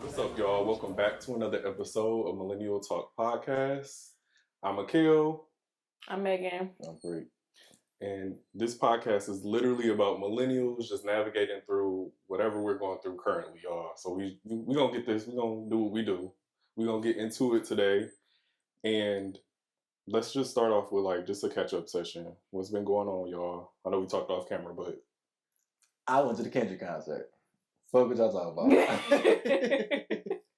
What's up, y'all? Welcome back to another episode of Millennial Talk Podcast. I'm Akil. I'm Maegan. I'm Freq. And this podcast is literally about millennials just navigating through whatever we're going through currently, y'all. So we gonna get this. We gonna do what we do. We gonna get into it today. And let's just start off with like just a catch-up session. What's been going on, y'all? I know we talked off camera, but I went to the Kendrick concert. Fuck what y'all talking about.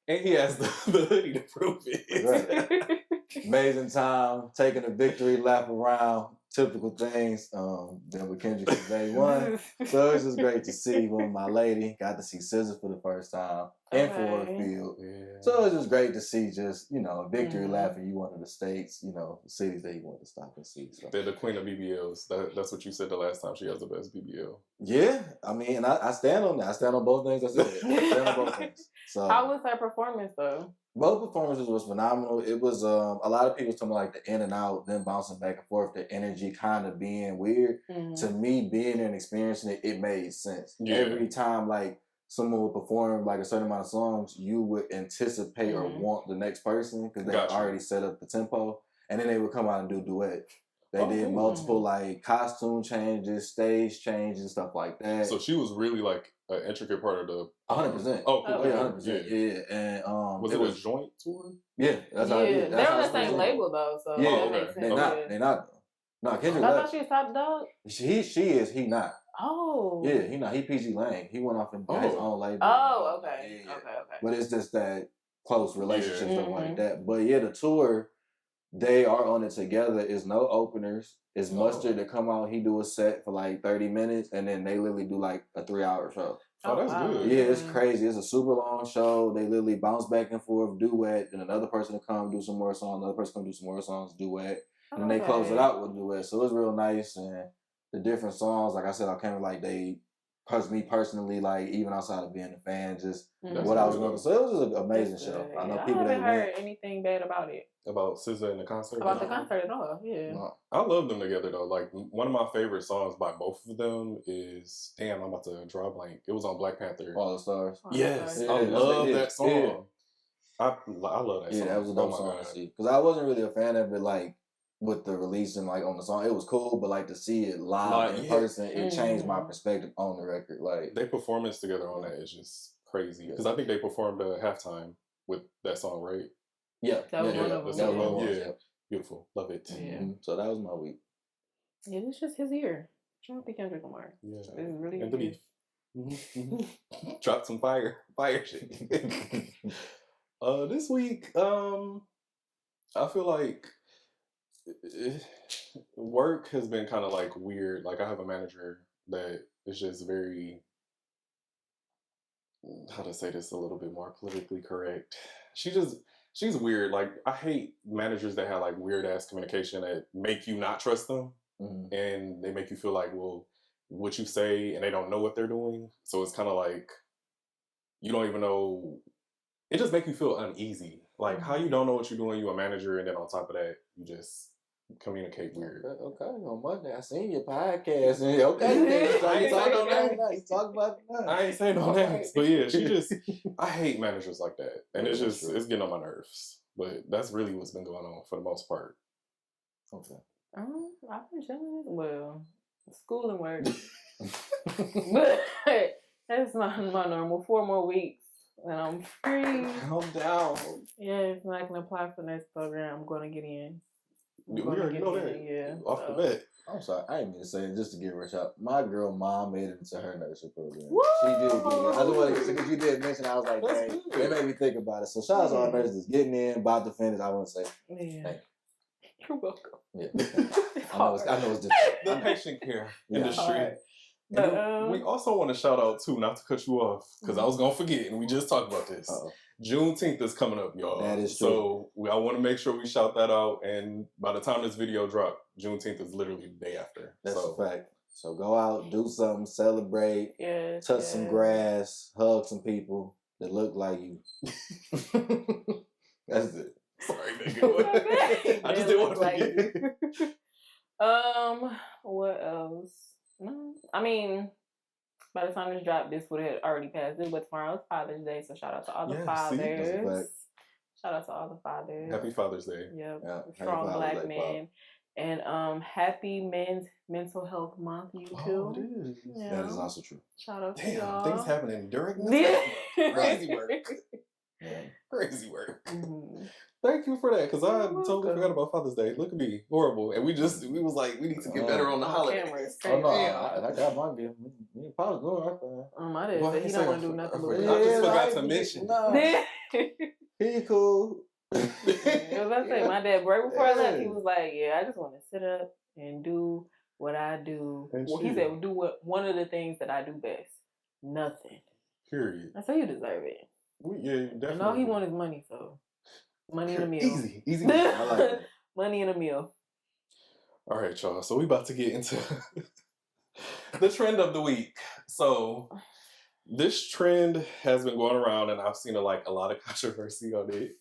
and he has the hoodie to prove it. Right. Amazing time, taking a victory lap around, typical things. Then with Kendrick from day one. So it's just great to see with my lady. Got to see SZA for the first time in Ford Field. Yeah. So it's just great to see just, a victory lap and you one of the states, cities that you want to stop and see. So. They're the queen of BBLs. That's what you said the last time. She has the best BBL. Yeah. I mean, and I stand on that. I stand on both things I said. I stand on both things. So, how was her performance though? Both performances was phenomenal. It was a lot of people talking about like the in and out, then bouncing back and forth, the energy kind of being weird. Mm-hmm. To me, being there and experiencing it, it made sense. Yeah. Every time like someone would perform like a certain amount of songs, you would anticipate or want the next person because they already set up the tempo, and then they would come out and do a duet. They did multiple like costume changes, stage changes, stuff like that. So she was really like an intricate part of the 100%. Oh, cool. Yeah, 100%. Yeah. And was it a joint tour? Yeah, that's how it is. They're on the same label though, so that makes sense. They're not though. No, Kendrick. I thought she was Top Dog. She is. He not. Oh. Yeah, he not. He PG Lang. He went off and got his own label. Oh, okay. Yeah. Okay. But it's just that close relationship stuff like that. But yeah, the tour, they are on it together. It's no openers. It's Mustard to come out. He do a set for like 30 minutes, and then they literally do like a 3-hour show. Oh, that's good. Yeah, it's crazy. It's a super long show. They literally bounce back and forth, duet, then another person to come do some more songs, another person come do some more songs, duet, and then they close it out with duet. So it was real nice, and the different songs, like I said, I kind of like they, me personally, like even outside of being a fan, just what I was going to. So it was just an amazing show. I know people that haven't heard anything bad about it. About SZA and the concert? About the concert at all, yeah. No. I love them together though. Like one of my favorite songs by both of them is I'm about to draw a blank. It was on Black Panther. All the Stars. Yes, yeah, I love that song. Yeah. I love that song. Yeah, that was a dope song to see. Because I wasn't really a fan of it, like with the release and like on the song, it was cool, but like to see it live in person, it changed my perspective on the record. Like their performance together on that is just crazy. Because I think they performed a halftime with that song, right? Yeah, that was one of them. Yeah, beautiful, love it. Yeah. So that was my week. Yeah, it's just his year. I don't think Kendrick Lamar. Yeah, it's really and the beef. Drop some fire shit. This week, I feel like work has been kind of like weird. Like I have a manager that is just very, how to say this a little bit more politically correct. She's weird. Like I hate managers that have like weird ass communication that make you not trust them, and they make you feel like, well, what you say, and they don't know what they're doing. So it's kind of like you don't even know. It just makes you feel uneasy. Like how you don't know what you're doing. You a manager, and then on top of that, you just communicate weird. Okay. On Monday, I seen your podcast. And okay, I ain't saying no names. Talk about that. I ain't saying no names, but yeah, I hate managers like that, and it's getting on my nerves. But that's really what's been going on for the most part. Okay. I've been chilling. Well, school and work, but that's not my normal. 4 more weeks. And I'm free. Calm down. Yeah, I can apply for the next program. I'm going to get in. We already know that. Yeah. Off the bat. I'm sorry. I didn't mean to say it just to give her a shout. My girl mom made it into her nursing program. Woo! She did. I just wanted to, because you did mention, I was like, dang, it made me think about it. So shout out to our nurses getting in, about to finish. I want to say, thank you. You're welcome. Yeah. I know it's different. The patient care industry. Right. And we also want to shout out too, not to cut you off, because I was gonna forget, and we just talked about this. Juneteenth is coming up, y'all. That is true. So I want to make sure we shout that out. And by the time this video drops, Juneteenth is literally the day after. That's a fact. So go out, do something, celebrate, touch some grass, hug some people that look like you. That's it. Sorry, nigga. I just didn't want to forget. What else? No, I mean, By the time this dropped, this would have already passed. But tomorrow's Father's Day, so shout out to all the Yeah, see? That's a fathers. fact. Shout out to all the fathers. Happy Father's Day. Yep. Yeah, Strong happy black Father's Day, men. And happy Men's Mental Health Month, you too. Oh, it is. Yeah. That is also true. Shout out to Damn, y'all. things happening during Yeah. this crazy work. Yeah. Crazy work. Mhm. Thank you for that, because I You're totally welcome. forgot about Father's Day. Look at me, horrible. And we was like, we need to get better on the On holiday. camera, it's Oh no, crazy. I got my gift. Me and Paul's going right there. My dad Well, said he he don't said- want to do nothing I but forgot. I just forgot to like, mention. Nah, he cool. I was about to say, my dad, right before I left, he Yeah. was like, yeah, I just want to sit up and do what I do. And Well, he chill. said, do one of the things that I do best. Nothing. Period. I said, you deserve it. Yeah, definitely. And all he wants is money, so money and a meal. Easy. I like that. Money and a meal. All right, y'all. So we about to get into the trend of the week. So this trend has been going around, and I've seen a lot of controversy on it.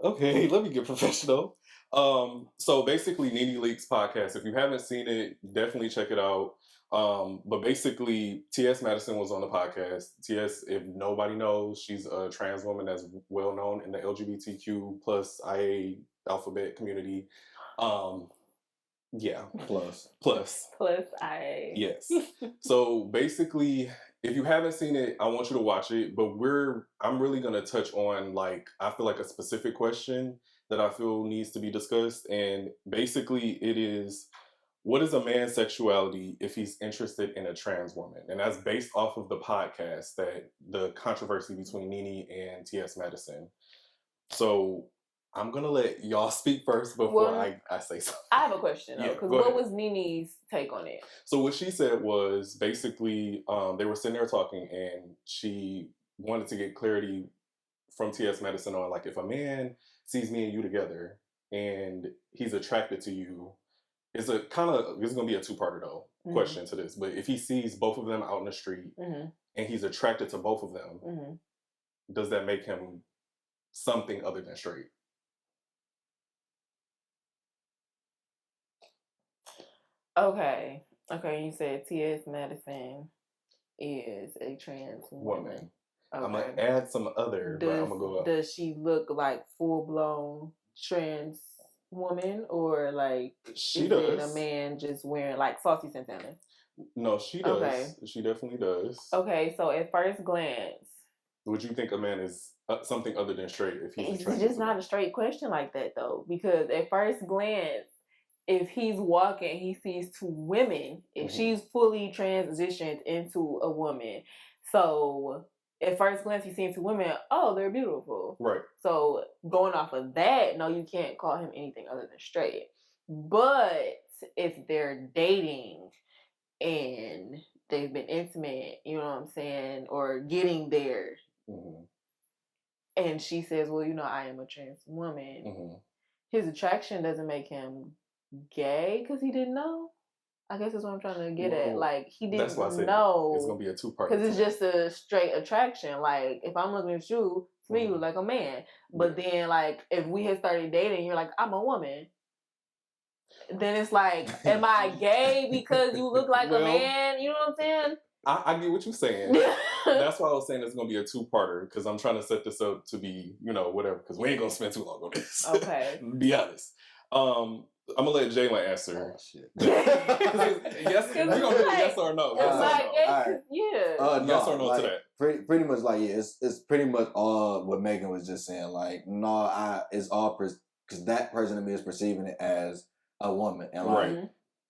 Okay, let me get professional. So basically, Nene Leaks podcast. If you haven't seen it, definitely check it out. But basically, T.S. Madison was on the podcast. T.S., if nobody knows, she's a trans woman that's well known in the LGBTQ plus IA alphabet community. Yeah. Plus. Plus I. Yes. So basically, if you haven't seen it, I want you to watch it. But I'm really gonna touch on I feel like a specific question that I feel needs to be discussed. And basically it is, what is a man's sexuality if he's interested in a trans woman? And that's based off of the podcast, that the controversy between Nene and T.S. Madison. So I'm going to let y'all speak first before I say something. I have a question, though, Yeah, because go what ahead. was Nene's take on it? So what she said was basically they were sitting there talking, and she wanted to get clarity from T.S. Madison on if a man sees me and you together and he's attracted to you, this is going to be a two-parter though question to this, but if he sees both of them out in the street and he's attracted to both of them, does that make him something other than straight? Okay, you said T.S. Madison is a trans woman. Okay. I'm going to add some other, but I'm going to go up. Does she look like full-blown trans woman, or she is does. it a man just wearing Saucy Santana? No, she does. Okay. She definitely does. Okay, so at first glance, would you think a man is something other than straight if he's it's attracted just to not them? a straight question like that though, because at first glance, if he's walking, he sees two women. If she's fully transitioned into a woman, so at first glance, he's seeing two women. Oh, they're beautiful. Right. So going off of that, no, you can't call him anything other than straight. But if they're dating and they've been intimate, you know what I'm saying, or getting there, and she says, well, I am a trans woman, his attraction doesn't make him gay because he didn't know. I guess that's what I'm trying to get at. He didn't that's why I said know. It's going to be a two-part. Because it's just a straight attraction. If I'm looking at you, to me, you look like a man. But then, if we had started dating, you're like, I'm a woman. Then it's am I gay because you look like a man? You know what I'm saying? I get what you're saying. That's why I was saying it's going to be a two-parter, because I'm trying to set this up to be, whatever, because we ain't going to spend too long on this. Okay. Be honest. I'm going to let Jayla answer. Oh, shit. Yes, we're going to do a yes or no. Yeah. Yes or no to that. Pretty much it's pretty much all what Maegan was just saying. It's all because that person to me is perceiving it as a woman, and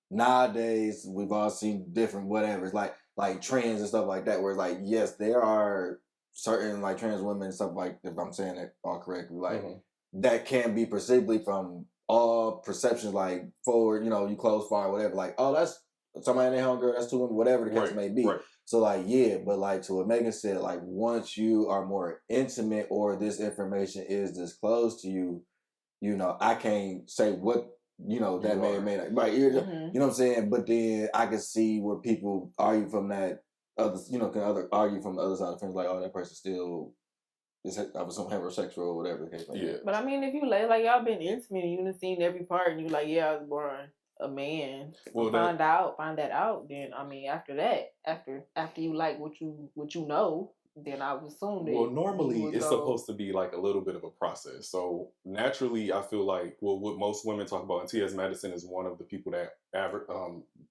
nowadays we've all seen different whatevers like trends and stuff like that, where it's yes, there are certain trans women and stuff, if I'm saying it all correctly, that can be perceivably from all perceptions, forward, you close far, whatever, oh, that's somebody in their homegirl, that's two women, whatever the case may be. Right. So but to what Maegan said, once you are more intimate or this information is disclosed to you, I can't say what that may or may not. Right, you know what I'm saying? But then I can see where people argue from that argue from the other side of the fence, oh, that person still is some heterosexual or whatever the case may be. But I mean, if you y'all been intimate and you done seen every part and you yeah, I was born a man Well, find that out, then I mean after that, after you like what you know, then I would assume that. Well, normally it's supposed to be like a little bit of a process. So naturally, I feel like what most women talk about, and T.S. Madison is one of the people that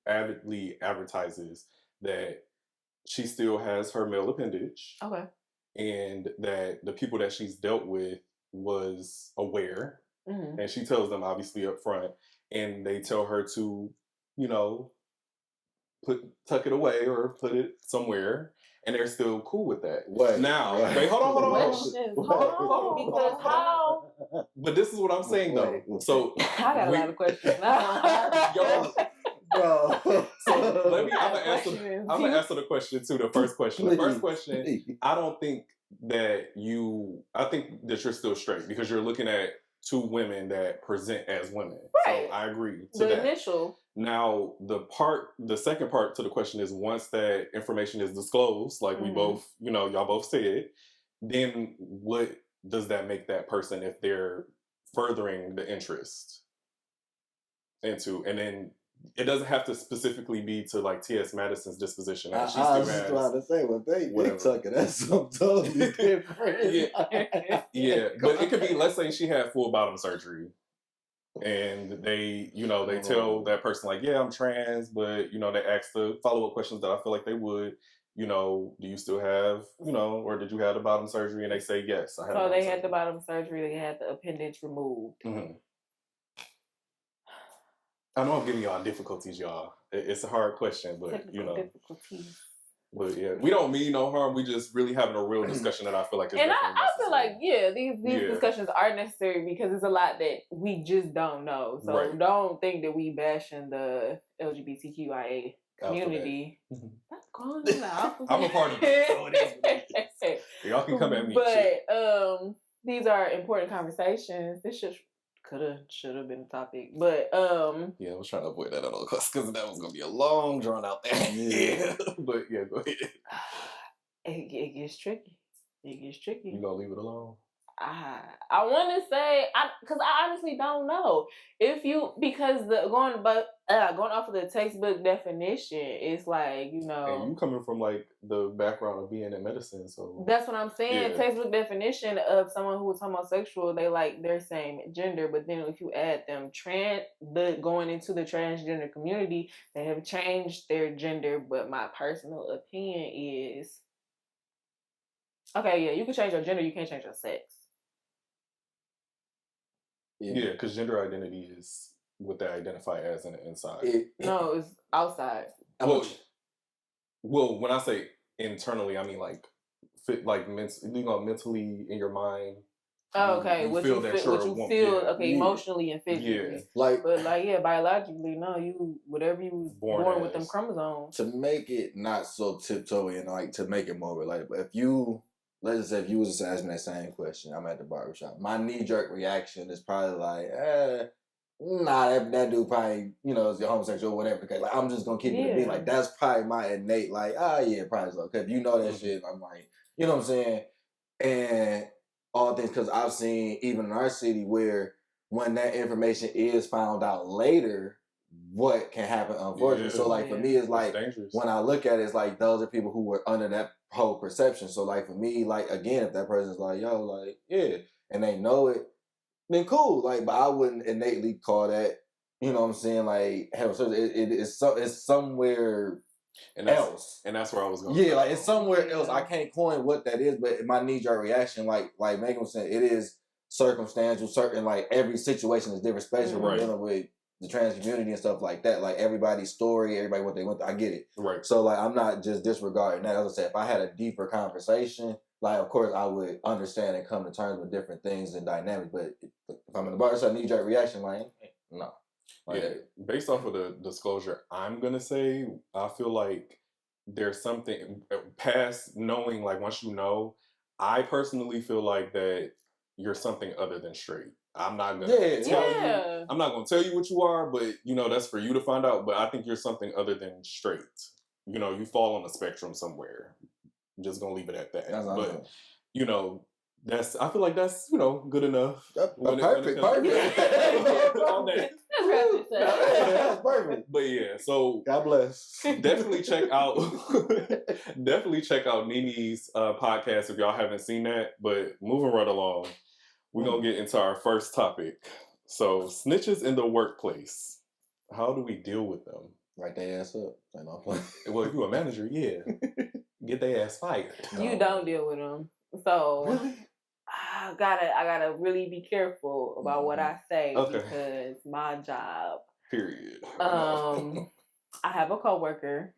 avidly advertises that she still has her male appendage. Okay. And that the people that she's dealt with was aware. And she tells them obviously up front, and they tell her to, you know, tuck it away or put it somewhere, and they're still cool with that. Now, hold on. Because how? But this is what I'm saying though. So I got a lot of questions now. Bro. So I'm gonna answer the question too. The first question. The first question. I don't think that I think that you're still straight because you're looking at two women that present as women. Right. So I agree to the that. Initial. Now the second part to the question is once that information is disclosed, like we both, y'all both said, then what does that make that person if they're furthering the interest into, and then it doesn't have to specifically be to like T.S. Madison's disposition. I was just trying to say, well, they tucking that's something totally different. Yeah, but it could be, let's say she had full bottom surgery, and they tell that person like, yeah, I'm trans, but they ask the follow-up questions that I feel like they would. Do you still have, or did you have the bottom surgery? And they say yes. They had the bottom surgery. They had the appendage removed. Mm-hmm. I know I'm giving y'all difficulties, y'all. It's a hard question, but difficulties. But yeah, we don't mean no harm. We just really having a real discussion that I feel like is and I feel like these discussions are necessary because it's a lot that we just don't know. So don't think that we bashing the LGBTQIA community. That's going on. I'm a part of it. So it is. Y'all can come at me. But these are important conversations. This should have been a topic, but yeah, I was trying to avoid that at all costs because that was gonna be a long drawn out thing. Yeah, but yeah, go ahead. It gets tricky. You gonna leave it alone? I want to say because I honestly don't know because going off of the textbook definition, it's like And you coming from like the background of being in medicine, so that's what I'm saying. Yeah. Textbook definition of someone who is homosexual, they like their same gender, but then if you add them going into the transgender community, they have changed their gender. But my personal opinion is, okay, yeah, you can change your gender, you can't change your sex. Yeah, because gender identity is what they identify as in the inside. No, it's outside. Well, when I say internally, I mean like mentally in your mind. Oh, okay. What you feel, okay, emotionally and physically. Yeah. But biologically, no, whatever you was born with them chromosomes. To make it not so tiptoeing, like to make it more relatable. Let's just say if you was to ask me that same question, I'm at the barbershop. My knee-jerk reaction is probably like, that dude probably, is homosexual or whatever. Like, I'm just going to keep it a beat. Like, that's probably my innate, like, probably so. Because you know that shit, I'm like, you know what I'm saying? And all things, because I've seen, even in our city, where when that information is found out later, what can happen, unfortunately. So, like, for me, it's like, when I look at it, it's like, those are people who were under that whole perception. So, like, for me, like, again, if that person's like, yo, like, yeah, and they know it, then cool. Like, but I wouldn't innately call that, you know what I'm saying, like, heterosexual. It's somewhere else. And that's where I was going. Yeah, like, it's somewhere else. I can't coin what that is, but my knee-jerk reaction, like Maegan was saying, it is circumstantial, certain, like, every situation is different, especially when dealing with the trans community and stuff like that. Like, everybody's story, everybody what they went through, I get it. Right. So, like, I'm not just disregarding that. As I said, if I had a deeper conversation, like, of course, I would understand and come to terms with different things and dynamics. But if I'm in the barbershop, knee-jerk reaction, like, no. Like, based off of the disclosure, I'm going to say, I feel like there's something past knowing, like, once you know, I personally feel like that you're something other than straight. I'm not gonna tell you. I'm not gonna tell you what you are, but that's for you to find out. But I think you're something other than straight. You fall on the spectrum somewhere. I'm just gonna leave it at that. But I feel like that's, you know, good enough. Perfect. On that. That's perfect. But yeah, so God bless. definitely check out Nene's podcast if y'all haven't seen that. But moving right along, we're gonna get into our first topic. So snitches in the workplace. How do we deal with them? Write their ass up. Well, if you're a manager, yeah, get their ass fired. You don't deal with them, so Really? I gotta really be careful about what I say because my job. Period. I have a coworker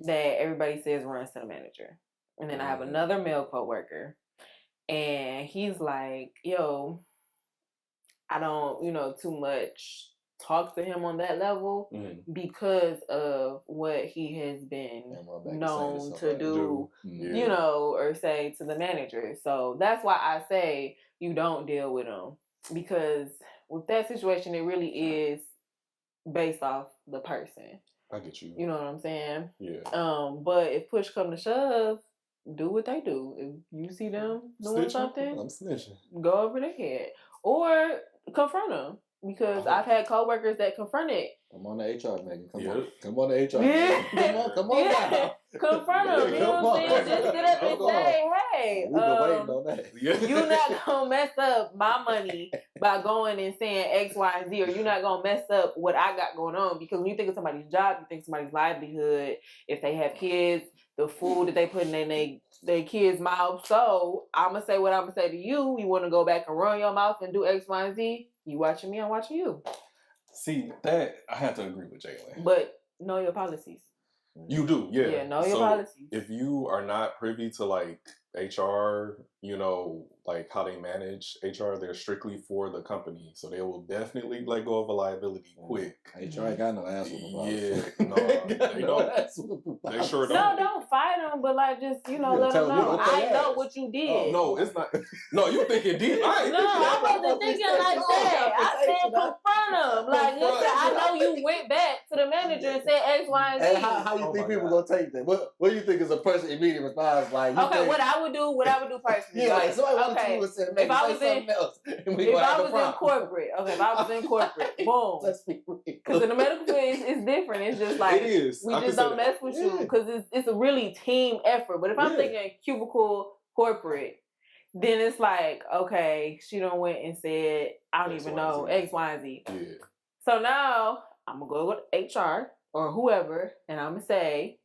that everybody says runs to the manager, and then I have another male coworker, and he's like, "Yo, I don't, too much talk to him on that level because of what he has been known to do, or say to the manager." So that's why I say you don't deal with him, because with that situation, it really is based off the person. I get you. You know what I'm saying? Yeah. But if push come to shove, do what they do. If you see them doing something, I'm snitching. Go over their head or confront them. Because I've had coworkers that confronted. Come on to HR, Megan. Come on to HR. Come on now. Confront them. You know what I'm saying? Just get up and say, hey, we've been waiting on that. You're not gonna mess up my money by going and saying X, Y, and Z, or you're not gonna mess up what I got going on. Because when you think of somebody's job, you think somebody's livelihood. If they have kids, the food that they put in their kids' mouth. So I'm gonna say what I'm gonna say to you. You want to go back and run your mouth and do X, Y, and Z? You watching me, I'm watching you. See, that I have to agree with Jalen. But know your policies. You do, yeah. Yeah, know your policies. If you are not privy to like HR, like how they manage HR, they're strictly for the company. So they will definitely let go of a liability quick. HR ain't got no ass with them. Yeah, no, they don't. They sure don't. No, don't fight them, but like just, let them know. I know what you did. Oh, no, it's not. No, you thinking deep. I wasn't thinking like that. I said confront them. Like, listen, I know you went back to the manager and said X, Y, and Z. And how you think people gonna take that? What do you think is a person immediate response? Like, what I would do personally. Yeah, like somebody wanted to do was say, if I was in corporate, boom. Let's be real. Because in the medical field, it's different. It's just like, it is. We just don't mess with you because it's a really team effort. But if I'm thinking cubicle corporate, then it's like, okay, she done went and said, I don't even know, X, Y, and Z. Yeah. So now I'm going to go with HR or whoever, and I'm going to say,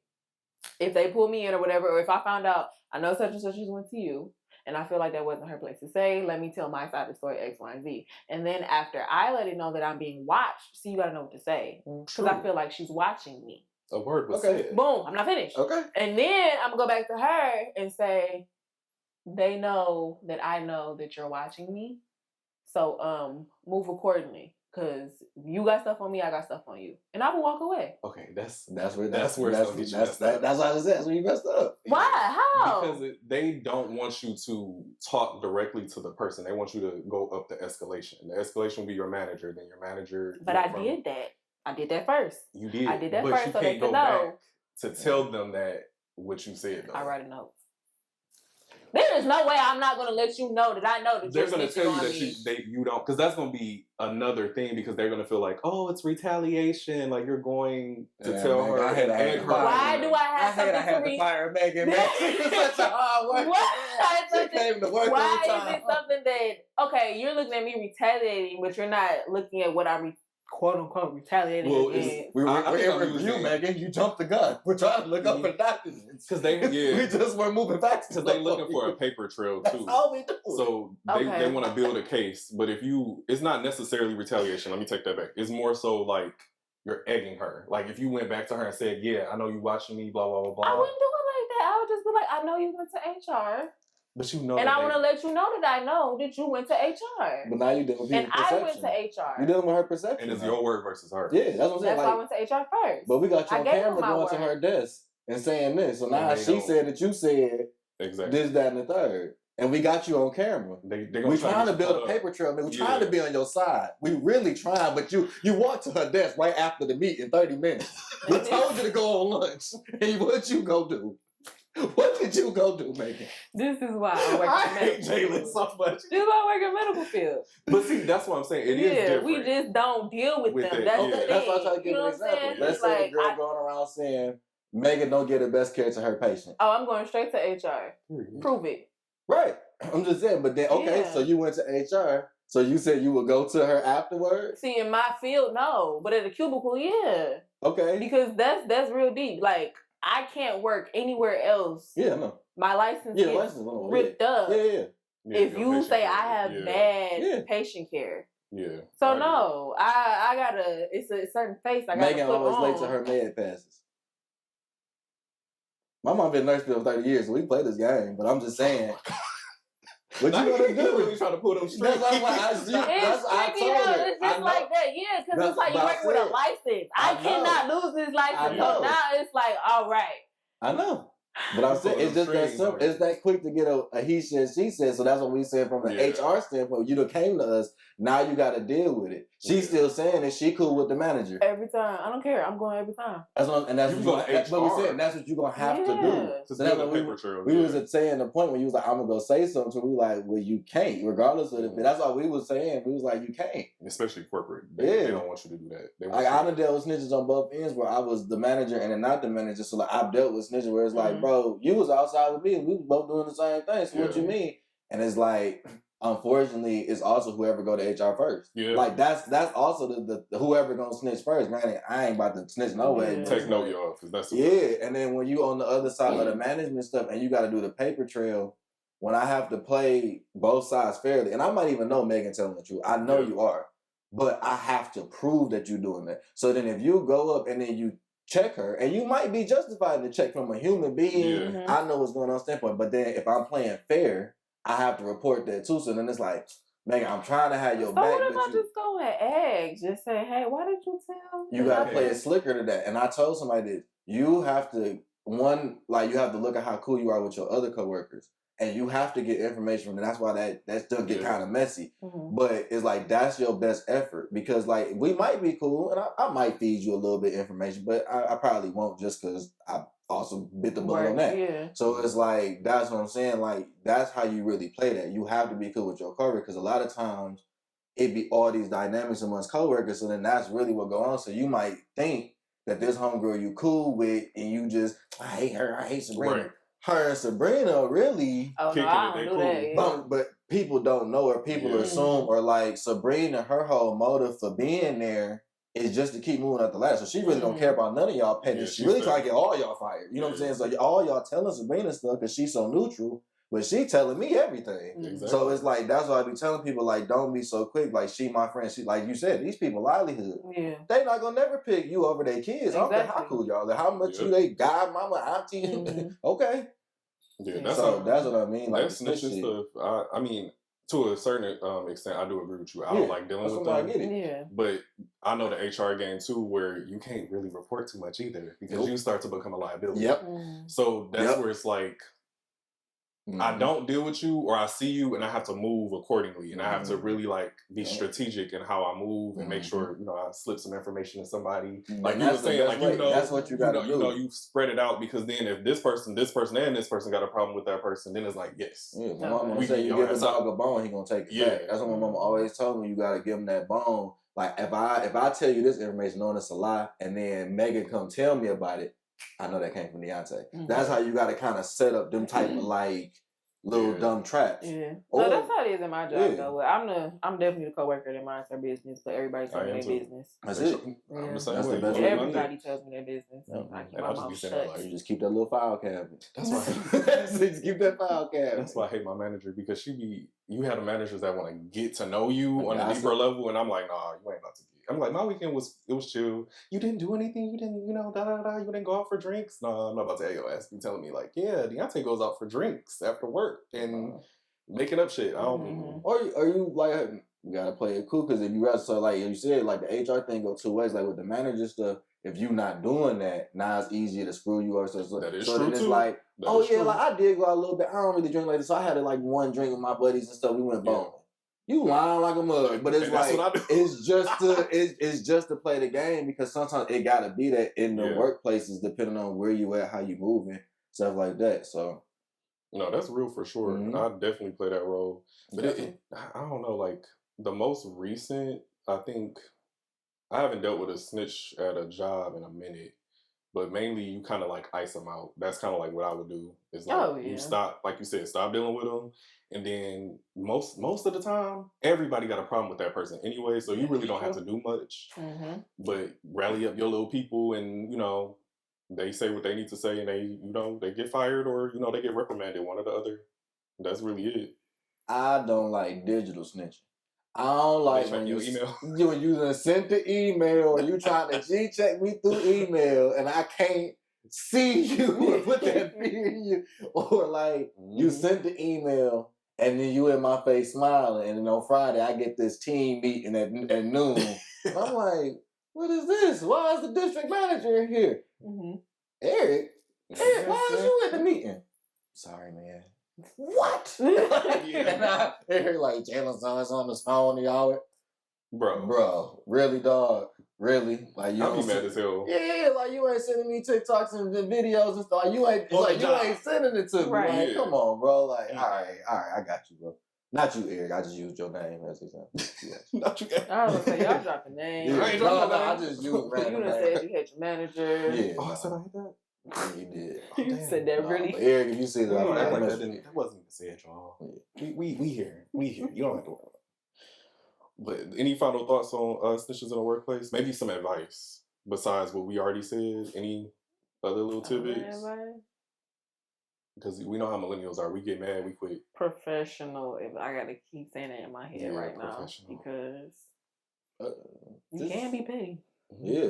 if they pull me in or whatever, or if I found out, I know such and such just went to you, and I feel like that wasn't her place to say, let me tell my side of the story, X, Y, and Z. And then after I let it know that I'm being watched, you got to know what to say. Because I feel like she's watching me. A word was said. Boom, I'm not finished. Okay. And then I'm going to go back to her and say, they know that I know that you're watching me. So move accordingly. Because you got stuff on me, I got stuff on you. And I will walk away. Okay, that's where that's where that's what I was saying. That's where you messed up. Why? How? Because they don't want you to talk directly to the person. They want you to go up the escalation. The escalation will be your manager, then your manager. But I did that. I did that first. You did. I did that but first, you so can't they go can know. Back to tell them that what you said. Though. I write a note. There is no way I'm not going to let you know that I know that they're going to tell you that you don't, because that's going to be another thing, because they're going to feel like, oh, it's retaliation, like you're going to tell her. Why do I have something to fire Maegan? It's such a hard work. Why is it something that, okay, you're looking at me retaliating, but you're not looking at what I'm quote unquote retaliating against? We're in review, Maegan. You jumped the gun. We're trying to look up for documents. Because we just weren't moving fast. Because they're looking for a paper trail too. That's all we do. So they want to build a case. But it's not necessarily retaliation. Let me take that back. It's more so like you're egging her. Like if you went back to her and said, yeah, I know you watching me, blah, blah, blah, blah. I wouldn't do it like that. I would just be like, I know you went to HR. But you know, and I want to let you know that I know that you went to HR. But now you're dealing with her perception. And I went to HR. You're dealing with her perception. And it's your word versus her. Yeah, that's what I'm saying. That's why I went to HR first. But we got you on camera going to her desk and saying this. So now she said that you said this, that, and the third. And we got you on camera. We're trying to build a paper trail. We're trying to be on your side. We really trying, but you walked to her desk right after the meeting, 30 minutes. We told you to go on lunch. And what you go do? What did you go do, Maegan? This is why I work I in hate medical Jalen field. so much. This is why I work in medical field. But see, that's what I'm saying. It is different. We just don't deal with them. it, That's yeah. the thing. That's why I try to give You know an what I'm example. saying? Let's It's say like, the girl going around saying Maegan don't get the best care to her patient. oh, I'm going straight to HR. Prove it. Right. I'm just saying, but then, okay, Yeah. so you went to HR. So you said you would go to her afterwards? See, in my field, no. But at a cubicle, yeah. Okay. Because that's real deep. Like, I can't work anywhere else. Yeah, no. My license Yeah, is license ripped up. Yeah. If you say I have bad patient care. Yeah. So no, I gotta, it's a certain face I gotta Maegan put always on. late to her med passes. My mom been a nurse for 30 years, so we play this game, but I'm just saying. What you gonna do? Really trying to pull them straight. That's what I It's tricky though. It's just like that, yeah. Because it's like you working with a license. I cannot lose this license. So now it's like, all right. I know. But I'm saying it's just that simple. It's that quick to get a he said, she said. So that's what we said from the HR standpoint. You done came to us. Now you got to deal with it. She's still saying that she cool with the manager. Every time. I don't care. I'm going every time. That's what, and that's what we said. That's what you're going to have to do. So that's what we was saying the point when you was like, I'm going to go say something. So we were like, well, you can't. Regardless of it. That's all we was saying. We was like, you can't. Especially corporate. They don't want you to do that. They want I done dealt with snitches on both ends where I was the manager and then not the manager. So like I've dealt with snitches where it's like, bro, you was outside with me and we was both doing the same thing. So what you mean? And it's like, unfortunately, it's also whoever go to HR first. Yeah. Like that's also the whoever gonna snitch first. Granted, I ain't about to snitch no way. Take note, y'all, because that's and then when you on the other side of the management stuff and you got to do the paper trail, when I have to play both sides fairly, and I might even know Maegan telling the truth. I know you are, but I have to prove that you're doing that. So then if you go up and then you check her, and you might be justified to check from a human being. I know what's going on standpoint, but then if I'm playing fair, I have to report that too. So then it's like, Maegan, I'm trying to have your back. So what if I just go and ask? Just say, hey, why did you tell me? You gotta play it slicker to that. And I told somebody that you have to you have to look at how cool you are with your other coworkers. And you have to get information from them. That's why that still get kind of messy. But it's like, that's your best effort. Because like, we might be cool, and I might feed you a little bit of information, but I probably won't just because I also bit the bullet on that. Yeah. So it's like, that's what I'm saying. Like, that's how you really play that. You have to be cool with your coworker, because a lot of times it be all these dynamics amongst coworkers. So then that's really what go on. So you might think that this homegirl you cool with, and you just, I hate her, I hate Sabrina. Right. Her and Sabrina really kicking it. But people don't know, or people assume, or like Sabrina, her whole motive for being there is just to keep moving up the ladder. So she really don't care about none of y'all petty. She really trying to get all y'all fired. You know what I'm saying? So all y'all telling Sabrina stuff because she's so neutral, but she telling me everything. Exactly. So it's like, that's why I be telling people, like, don't be so quick. Like, she my friend. She, like you said, these people livelihood. Yeah. They not gonna never pick you over their kids. I don't care how cool y'all are. How much you they god, mama, auntie. Okay. Yeah, that's what I mean. Like, that's snitching stuff. I mean, to a certain extent, I do agree with you. I don't like dealing with them. I get it. Yeah. But I know the HR game too, where you can't really report too much either, because you start to become a liability. Yep. So that's where it's like, I don't deal with you, or I see you and I have to move accordingly, and I have to really like be strategic in how I move and make sure, you know, I slip some information to somebody. Like you were saying, like, you know, that's what you gotta do. You know, you spread it out, because then if this person, and this person got a problem with that person, then it's like, yes. Yeah, my mama say you give a dog a bone, he gonna take it back. That's what my mama always told me. You gotta give him that bone. Like, if I tell you this information knowing it's a lie, and then Maegan come tell me about it, I know that came from Deontay. That's how you got to kind of set up them type of like little dumb traps. Yeah. No, that's how it is in my job though. I'm definitely the coworker that minds their business, but everybody tells me their business. That's it. I'm the same way. Everybody tells me their business. So I keep my mouth shut. You just keep that little file cabinet. That's why. Just keep that file cabinet. That's why I hate my manager, because you have the managers that want to get to know you on a deeper level, and I'm like, nah, you ain't about to. I'm like, my weekend was chill. You didn't do anything. You didn't, you know, you didn't go out for drinks. No, I'm not about to have your ass be telling me like, yeah, Deontay goes out for drinks after work and making up shit. I don't. Or are you like, you gotta play it cool, because if you so like you said, like the HR thing go two ways. Like with the manager stuff, if you not doing that, now it's easier to screw you. Or so that is so true then it's too. like, like I did go out a little bit. I don't really drink like this. So I had like one drink with my buddies and stuff. We went bowling. You lying like a mug, but it's like it's just to play the game, because sometimes it gotta be that in the workplaces, depending on where you at, how you moving. stuff like that. So, no, that's real for sure. I definitely play that role. But I don't know, like the most recent, I think I haven't dealt with a snitch at a job in a minute. But mainly, you kind of like ice them out. That's kind of like what I would do. Is like you stop, like you said, stop dealing with them, and then most of the time, everybody got a problem with that person anyway. So you really don't have to do much. But rally up your little people, and they say what they need to say, and they get fired or they get reprimanded, one or the other. That's really it. I don't like digital snitching. I don't like when you done sent the email or you trying to G-check me through email and I can't see you or put that fear in you. Or like you sent the email and then you in my face smiling and then on Friday I get this team meeting at noon. I'm like, what is this? Why is the district manager here? Eric, why is you at the meeting? Sorry, man. What? And I hear like Jalen Sons on the phone, y'all. Bro, really, dog? Really? Like you? I'll be mad as hell. Yeah, like you ain't sending me TikToks and videos and stuff. Like, you ain't sending it to me. Right. Like, come on, bro. Like, all right, I got you, bro. Not you, Eric. I just used your name as an example. Not you. I was gonna say y'all dropping names. Yeah. I just used random You done said you hate your manager. Yeah. I said I hate that. Yeah, you did. You said that really? Eric, if you see that, that wasn't even said, y'all. We here. We here. You don't have to worry about it. But any final thoughts on snitches in the workplace? Maybe some advice besides what we already said. Any other little tidbits? Because we know how millennials are. We get mad, we quit. Professional. If I gotta keep saying it in my head right now because you can be petty. Yeah.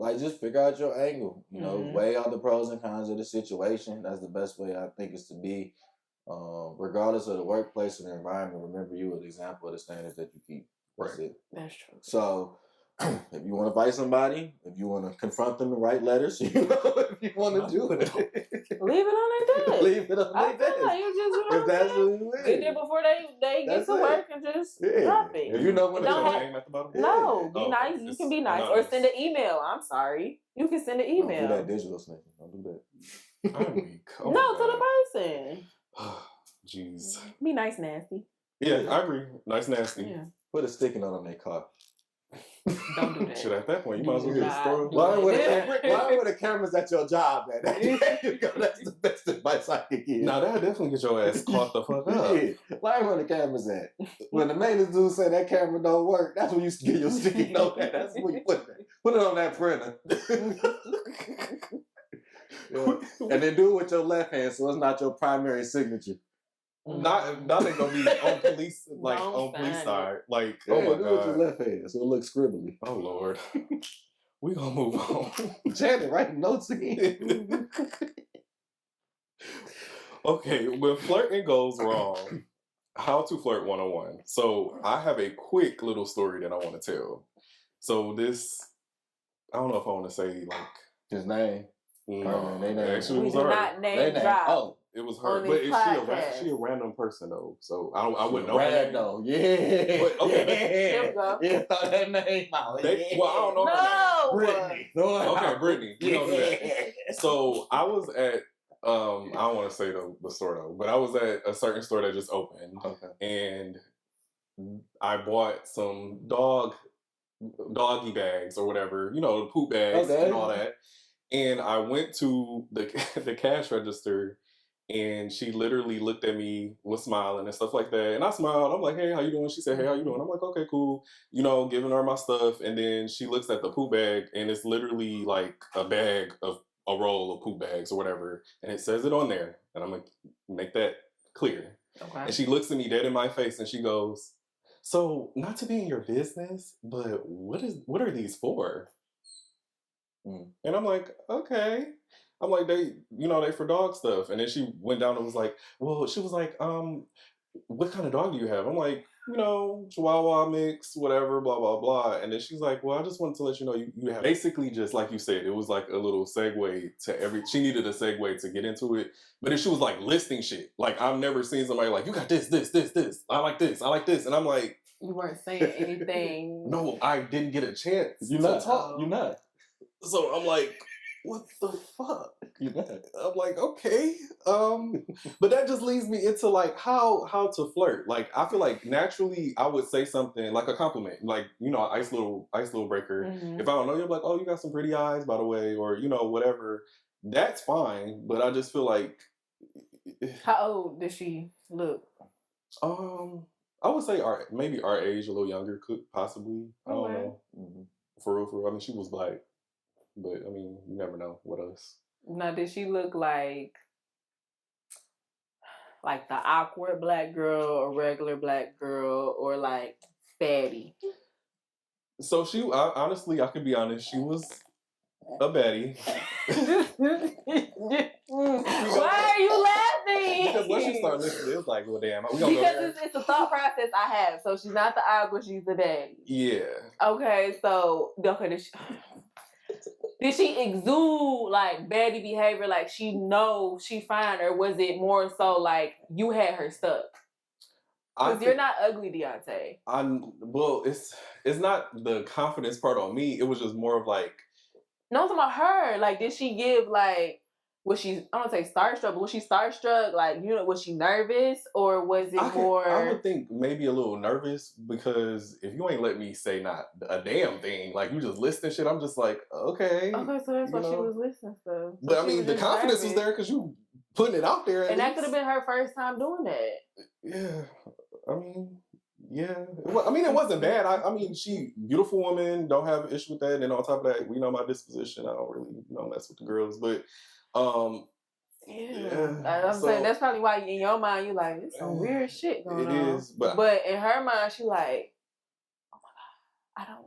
Like, just figure out your angle. Weigh out the pros and cons of the situation. That's the best way I think is to be. Regardless of the workplace or the environment, remember you an example of the standards that you keep. That's it. That's true. So, if you want to fight somebody, if you want to confront them and write letters, if you want to do it. Leave it on their desk. Leave it on their desk. Like you just, if that's what it is. Get there before they get to work and just drop it. If you know when to name at the bottom. No, be nice. You can be nice. Or send an email. I'm sorry. You can send an email. Don't do that digital snitching. Don't do that. I'm weak. To the person. Jeez. Be nice, nasty. Yeah, I agree. Nice, nasty. Yeah. Put a sticky note on their car. Don't do that. Shit, at that point, you might as well get a store. Why were the cameras at your job, man? That's the best advice I can give. Nah, that'll definitely get your ass caught the fuck up. Yeah. Why were the cameras at? When the maintenance dude say that camera don't work, that's when you get your sticky note at. That's when you put it. Put it on that printer. And then do it with your left hand so it's not your primary signature. Not they gonna be on police on police side. Like, oh my god. Do it with your left hand so it looks scribbly. Oh Lord. We gonna move on. Janet, write notes again. Okay, when flirting goes wrong, how to flirt 101. So I have a quick little story that I want to tell. So this, I don't know if I want to say like his name. No, Nene. Actually, it was we her. not name drop. Oh. It was her, but she a random person though, so I wouldn't know. Random, yeah. But, okay, yeah, throw that name out. Well, I don't know. No, Brittany. Okay, Brittany. You know that. So I was at I don't want to say the store though, but I was at a certain store that just opened, and I bought some doggy bags or whatever, the poop bags and all that. And I went to the cash register, and she literally looked at me, was smiling and stuff like that. And I smiled. I'm like, "Hey, how you doing?" She said, "Hey, how you doing?" I'm like, "Okay, cool." Giving her my stuff. And then she looks at the poop bag, and it's literally like a bag of a roll of poop bags or whatever. And it says it on there. And I'm going to make that clear. Okay. And she looks at me dead in my face, and she goes, "So, not to be in your business, but what are these for?" And I'm like, okay. I'm like, they for dog stuff. And then she went down and was like, well, she was like, what kind of dog do you have? I'm like, Chihuahua mix, whatever, blah, blah, blah. And then she's like, well, I just wanted to let you know you have basically just like you said, it was like a little segue to she needed a segue to get into it. But then she was like listing shit. Like, I've never seen somebody like, you got this. I like this. And I'm like, you weren't saying anything. No, I didn't get a chance to talk. You're not. So I'm like, what the fuck? I'm like, okay. But that just leads me into like how to flirt. Like I feel like naturally I would say something like a compliment, like ice little breaker. Mm-hmm. If I don't know you, I'm like, oh, you got some pretty eyes, by the way, or whatever. That's fine. But I just feel like, how old does she look? I would say maybe our age, a little younger, could possibly. I don't know. Mm-hmm. For real. I mean, she was black, but I mean, you never know what else. Now, did she look like the awkward black girl, a regular black girl, or like baddie? So honestly, I could be honest, she was a baddie. Why are you laughing? Because once you start listening, it's like, well, damn. Because it's a thought process I have. So she's not the awkward, she's the baddie. Yeah. Okay, so did she exude like baddie behavior, like she knows she fine, or was it more so like you had her stuck? Because you're not ugly, Deontay. Well, it's not the confidence part on me. It was just more of like. No, I'm talking about her. Like, did she give like? Was she? I don't say starstruck, but was she starstruck? Like, was she nervous, or was it more? I would think maybe a little nervous, because if you ain't let me say not a damn thing, like you just listing shit, I'm just like, okay. Okay, so that's why she was listening stuff. So but I mean, the confidence was there because you putting it out there, and that could have been her first time doing that. Yeah, I mean. Yeah, I mean, it wasn't bad. I mean, she beautiful woman, don't have an issue with that. And on top of that, we know my disposition. I don't really mess with the girls, but I'm saying that's probably why in your mind you like, it's some weird shit going on. It is, but in her mind she like, oh my god, I don't know.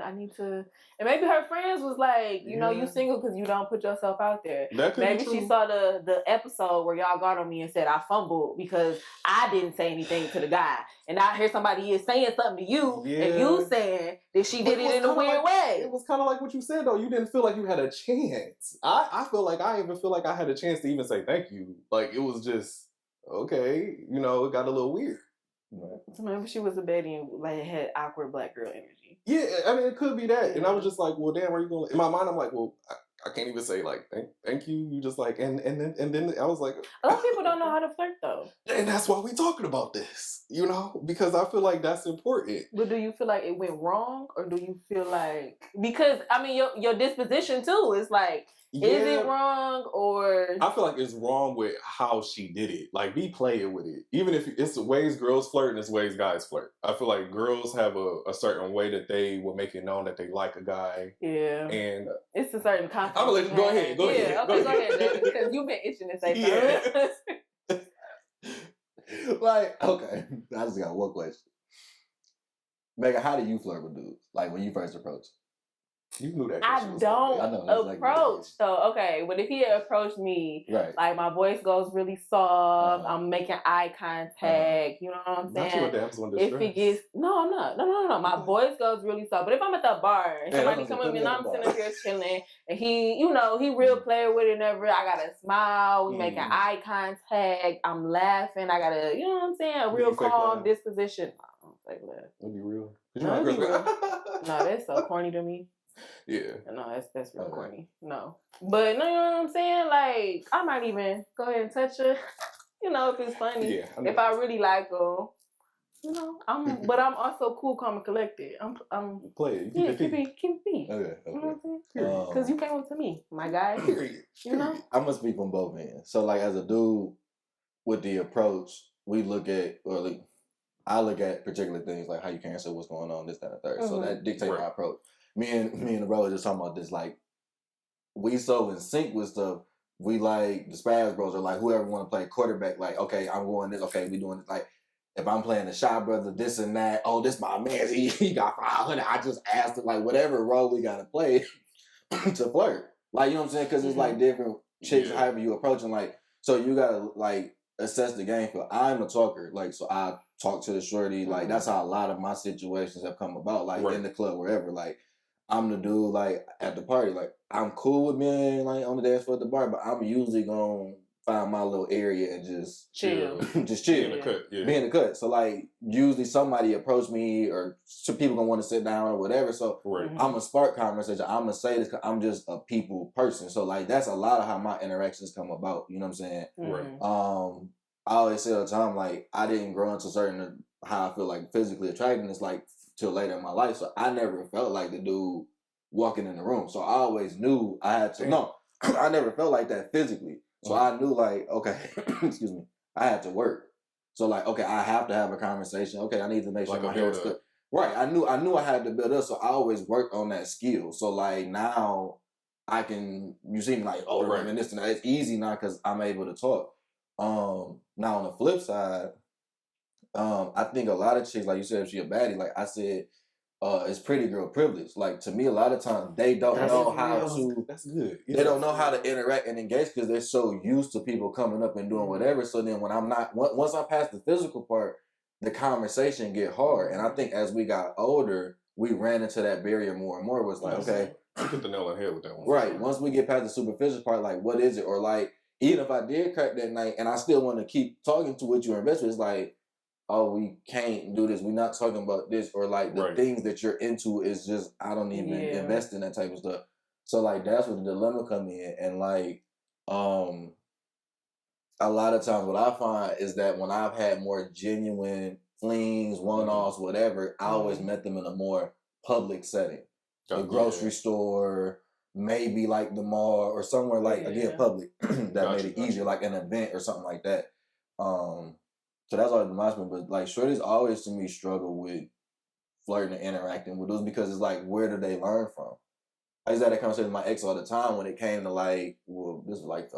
I need to. And maybe her friends was like, you single because you don't put yourself out there. Maybe she saw the episode where y'all got on me and said I fumbled because I didn't say anything to the guy, and I hear somebody is saying something to you, and you saying that she did it in a weird way. It was kind of like what you said though. You didn't feel like you had a chance. I feel like I even feel like I had a chance to even say thank you. Like it was just okay. It got a little weird. Right. So maybe she was a baddie and like had awkward black girl energy. Yeah, I mean it could be that. And I was just like, well, damn, where are you going? In my mind, I'm like, well, I can't even say like thank you. You just like and then I was like, a lot of people don't know how to flirt though. And that's why we talking about this, because I feel like that's important. But do you feel like it went wrong, or do you feel like, because I mean your disposition too is like, is it wrong, or I feel like it's wrong with how she did it. Like, be playing with it. Even if it's the ways girls flirt and it's ways guys flirt. I feel like girls have a certain way that they will make it known that they like a guy. Yeah. And it's a certain confidence. I'm gonna let you go ahead. Go ahead. Okay, go ahead, because you've been itching to say something. Like, okay, I just got one question. Maegan, how do you flirt with dudes? Like when you first approach? You knew that. I don't approach though. Okay, but if he had approached me, right, like my voice goes really soft, I'm making eye contact. You know what I'm saying? Not you a damsel in distress. If he gets no, I'm not. No. My voice goes really soft. But if I'm at the bar and somebody come with me and I'm sitting up here chilling, and he, he real player with it and everything, I gotta smile. We making eye contact. I'm laughing. I gotta, you know what I'm saying? A real calm disposition. I don't fake laugh. It'll be real. No, that's so corny to me. Yeah. No, that's real corny. No. But no, you know what I'm saying? Like, I might even go ahead and touch her, if it's funny. Yeah, if I really like her. But I'm also cool, calm, and collected. I'm play it. Keep it peace. Okay. You know what I'm saying? Because you came to me, my guy. Period. I'm gonna speak from both ends. So, like, as a dude with the approach, we look at, or like, I look at particular things like how you can answer what's going on, this, that, and third. So that dictates my approach. Me and the bro were just talking about this. Like, we so in sync with stuff. We like the Spaz Bros, or like whoever want to play quarterback. Like, okay, I'm going this. Okay, we doing this. Like, if I'm playing the Shy Brother, this and that. Oh, this my man. He got 500. I just asked him, like, whatever role we gotta play to flirt. Like, you know what I'm saying? Because it's like different chicks, however you approaching. Like, so you gotta like assess the game. For I'm a talker. Like, so I talk to the shorty. Like, that's how a lot of my situations have come about. Like in the club, wherever. Like, I'm the dude, like, at the party. Like, I'm cool with being, like, on the dance floor at the bar, but I'm usually going to find my little area and just chill. Just chill. Be in the cut. Yeah. Be in the cut. So like usually somebody approach me or some people gonna want to sit down or whatever. So I'm gonna spark conversation. I'm gonna say this because I'm just a people person. So like that's a lot of how my interactions come about. You know what I'm saying? Right. I always say all the time, like I didn't grow into certain how I feel like physically attractiveness like till later in my life. So I never felt like the dude walking in the room. So I always knew I had to I never felt like that physically. So I knew like, okay, excuse me, I had to work. So like, okay, I have to have a conversation. Okay, I need to make sure my hair is good. Right. I knew I had to build up. So I always worked on that skill. So like now I can, you seem like, oh, right. And this and that. It's easy now because I'm able to talk. Now on the flip side, I think a lot of chicks, like you said, if she a baddie, like I said, it's pretty girl privilege. Like to me, a lot of times they don't know how to. That's good. Yeah, they don't know how to interact and engage because they're so used to people coming up and doing whatever. So then when I'm not, once I pass the physical part, the conversation get hard. And I think as we got older, we ran into that barrier more and more. It was like, okay, you hit the nail on the head with that one. Right. Once we get past the superficial part, like what is it? Or like even if I did crack that night and I still want to keep talking to what you invest with, it's like, oh, we can't do this. We're not talking about this. Or like the things that you're into is just, I don't even invest in that type of stuff. So like, that's where the dilemma come in. And like, a lot of times what I find is that when I've had more genuine flings, one-offs, whatever, I always met them in a more public setting. A grocery store, maybe like the mall or somewhere like, again, public that made it easier, like an event or something like that. So that's always reminds me, but like shorties always to me struggle with flirting and interacting with those because it's like, where do they learn from? I used to have that conversation with my ex all the time when it came to like, well, this was like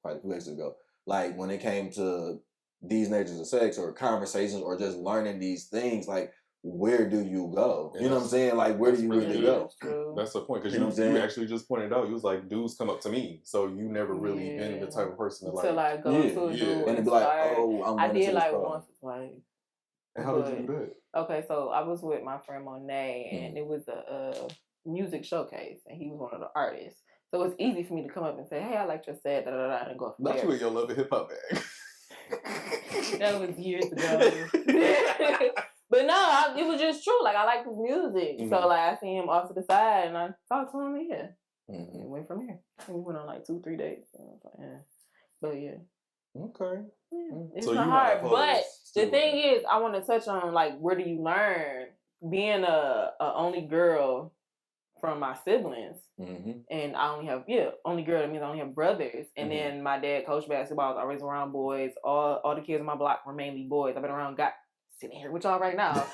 probably 2 weeks ago. Like when it came to these natures of sex or conversations or just learning these things, like where do you go? You know what I'm saying? Like where do you really go? That's the point because you actually just pointed out. You was like, dudes come up to me, so you never really been the type of person to like go to a dude and be like, oh, I did like once or twice. And how did you do that? Okay, so I was with my friend Nene, and it was a music showcase, and he was one of the artists. So it's easy for me to come up and say, "Hey, I like your set," and go from there. Not you and your love and hip hop bag. That was years ago. But no, it was just true. Like I like his music, so like I see him off to the side, and I talked to him here. And went from here. And we went on like 2-3 dates. And I was like, but okay. It's so not hard. But the thing is, I want to touch on like where do you learn being a only girl from my siblings, and I only have only girl. That means I only have brothers. And then my dad coached basketball. I was always around boys. All the kids on my block were mainly boys. I've been around guys. Sitting here with y'all right now.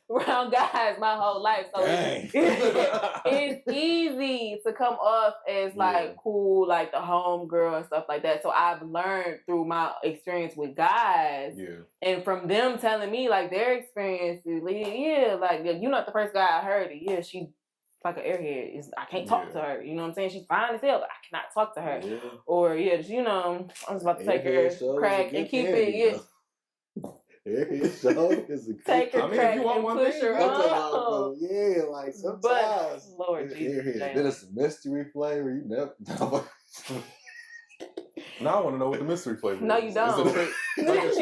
Around guys my whole life. So it's easy to come off as like cool, like the home girl and stuff like that. So I've learned through my experience with guys and from them telling me like their experiences, like you're not the first guy I heard it. Yeah, she like an airhead. I can't talk to her. You know what I'm saying? She's fine as hell, but I cannot talk to her. Or I'm just about to take her crack and keep it. Take her crack and push her on. Yeah, like sometimes. But Lord Jesus, then it's a mystery flavor. You never. Now I want to know what the mystery flavor is. No, you don't. Is it like a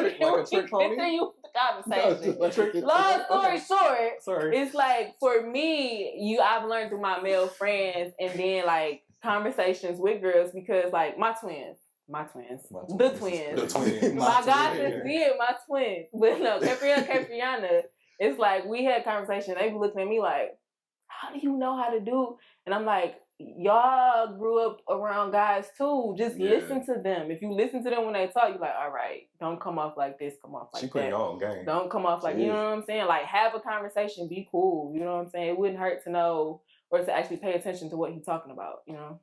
trick pony? Continue the conversation. Long story short, it's like for me, I've learned through my male friends and then like conversations with girls because like my twins. My twins. The twins. My God just did my twins. But no, Capriana, it's like we had conversation. They be looking at me like, how do you know how to do? And I'm like, y'all grew up around guys too. Just listen to them. If you listen to them when they talk, you're like, all right, don't come off like this, come off like that. She putting y'all on game. Don't come off like, you know what I'm saying? Like have a conversation, be cool. You know what I'm saying? It wouldn't hurt to know or to actually pay attention to what he's talking about, you know?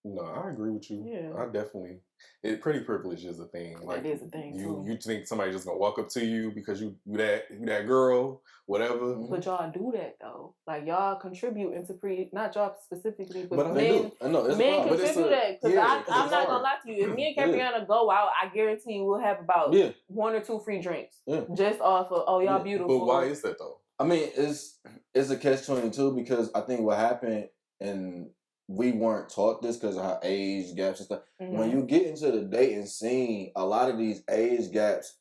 No, I agree with you. Yeah. I definitely. Pretty privilege is a thing. Like it is a thing. You think somebody's just gonna walk up to you because you that girl, whatever. But y'all do that though. Like y'all contribute into not y'all specifically, but men. Men contribute that because I'm not gonna lie to you. If me and Capriana go out, I guarantee you we'll have about 1 or 2 free drinks just off of y'all beautiful. But why is that though? I mean, it's a catch-22 because I think what happened and we weren't taught this because of our age gaps and stuff. When you get into the dating scene, a lot of these age gaps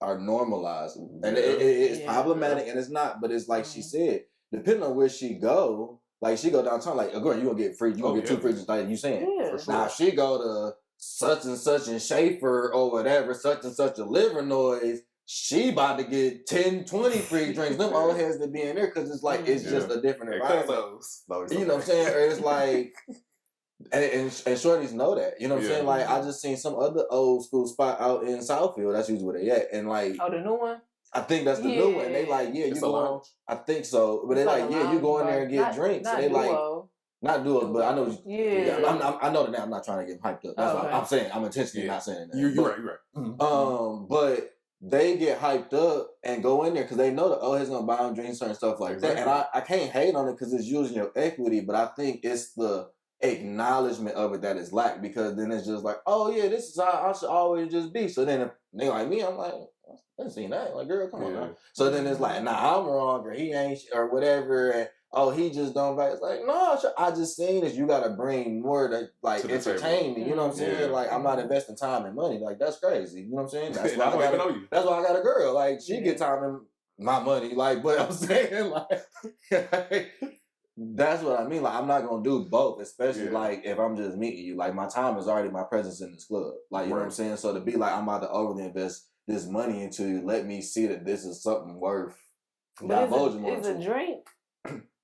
are normalized, and it's problematic, and it's not. But it's like she said, depending on where she go, like she go downtown, like girl, you gonna get free, you gonna get 2 free, just like you saying. For sure. Now if she go to such and such in Schaefer or whatever, such and such a liver noise. She about to get 10, 20 free drinks. Them old heads that be in there because it's like it's just a different environment. You know what I'm saying? Or it's like, and shorties know that. You know what I'm saying? Like I just seen some other old school spot out in Southfield. That's usually where they at. And like, the new one. I think that's the new one. And they like, yeah, you go. I think so, but they like, yeah, you go in there and get drinks. Not they duo. Like. Not duos, but I know. I know that now. I'm not trying to get hyped up. That's what I'm saying. I'm intentionally not saying that. You're right. But they get hyped up and go in there because they know the old head's gonna buy them drinks and stuff like that. And I can't hate on it because it's using your equity, but I think it's the acknowledgement of it that is lacked because then it's just like, oh yeah, this is how I should always just be. So then if they like me, I'm like, I didn't see that. Like, girl, come on now. So then it's like, nah, I'm wrong, or he ain't, or whatever. And, oh, he just don't buy. It's like, no, I just seen this. You got to bring more to like to entertain me. You know what I'm saying? Like, I'm not investing time and money. Like, that's crazy. You know what I'm saying? That's why that's why I got a girl. Like, she get time and my money. Like, but I'm saying like, that's what I mean. Like, I'm not gonna do both, especially like if I'm just meeting you. Like, my time is already my presence in this club. Like, you know what I'm saying? So to be like, I'm about to overly invest this money into you, let me see that this is something worth divulging more. Is a drink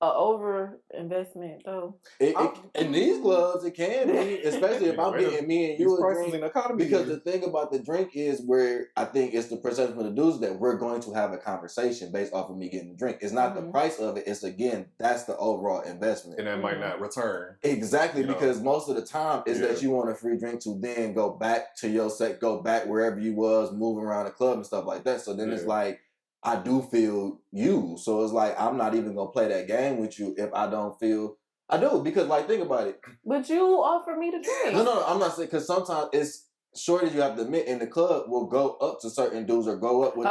a over investment though? In these clubs, it can be, especially if I'm getting me and you a drink. Because the thing about the drink is where I think it's the perception of the dudes that we're going to have a conversation based off of me getting the drink. It's not the price of it. It's again, that's the overall investment, and that might not return. Exactly, because most of the time is that you want a free drink to then go back to your set, go back wherever you was, moving around the club and stuff like that. So then it's like, I do feel you. So it's like, I'm not even going to play that game with you if I don't feel... I do, because like, think about it. But you offer me the drink. No, I'm not saying, because sometimes it's shorties you have to admit in the club will go up to certain dudes or go up with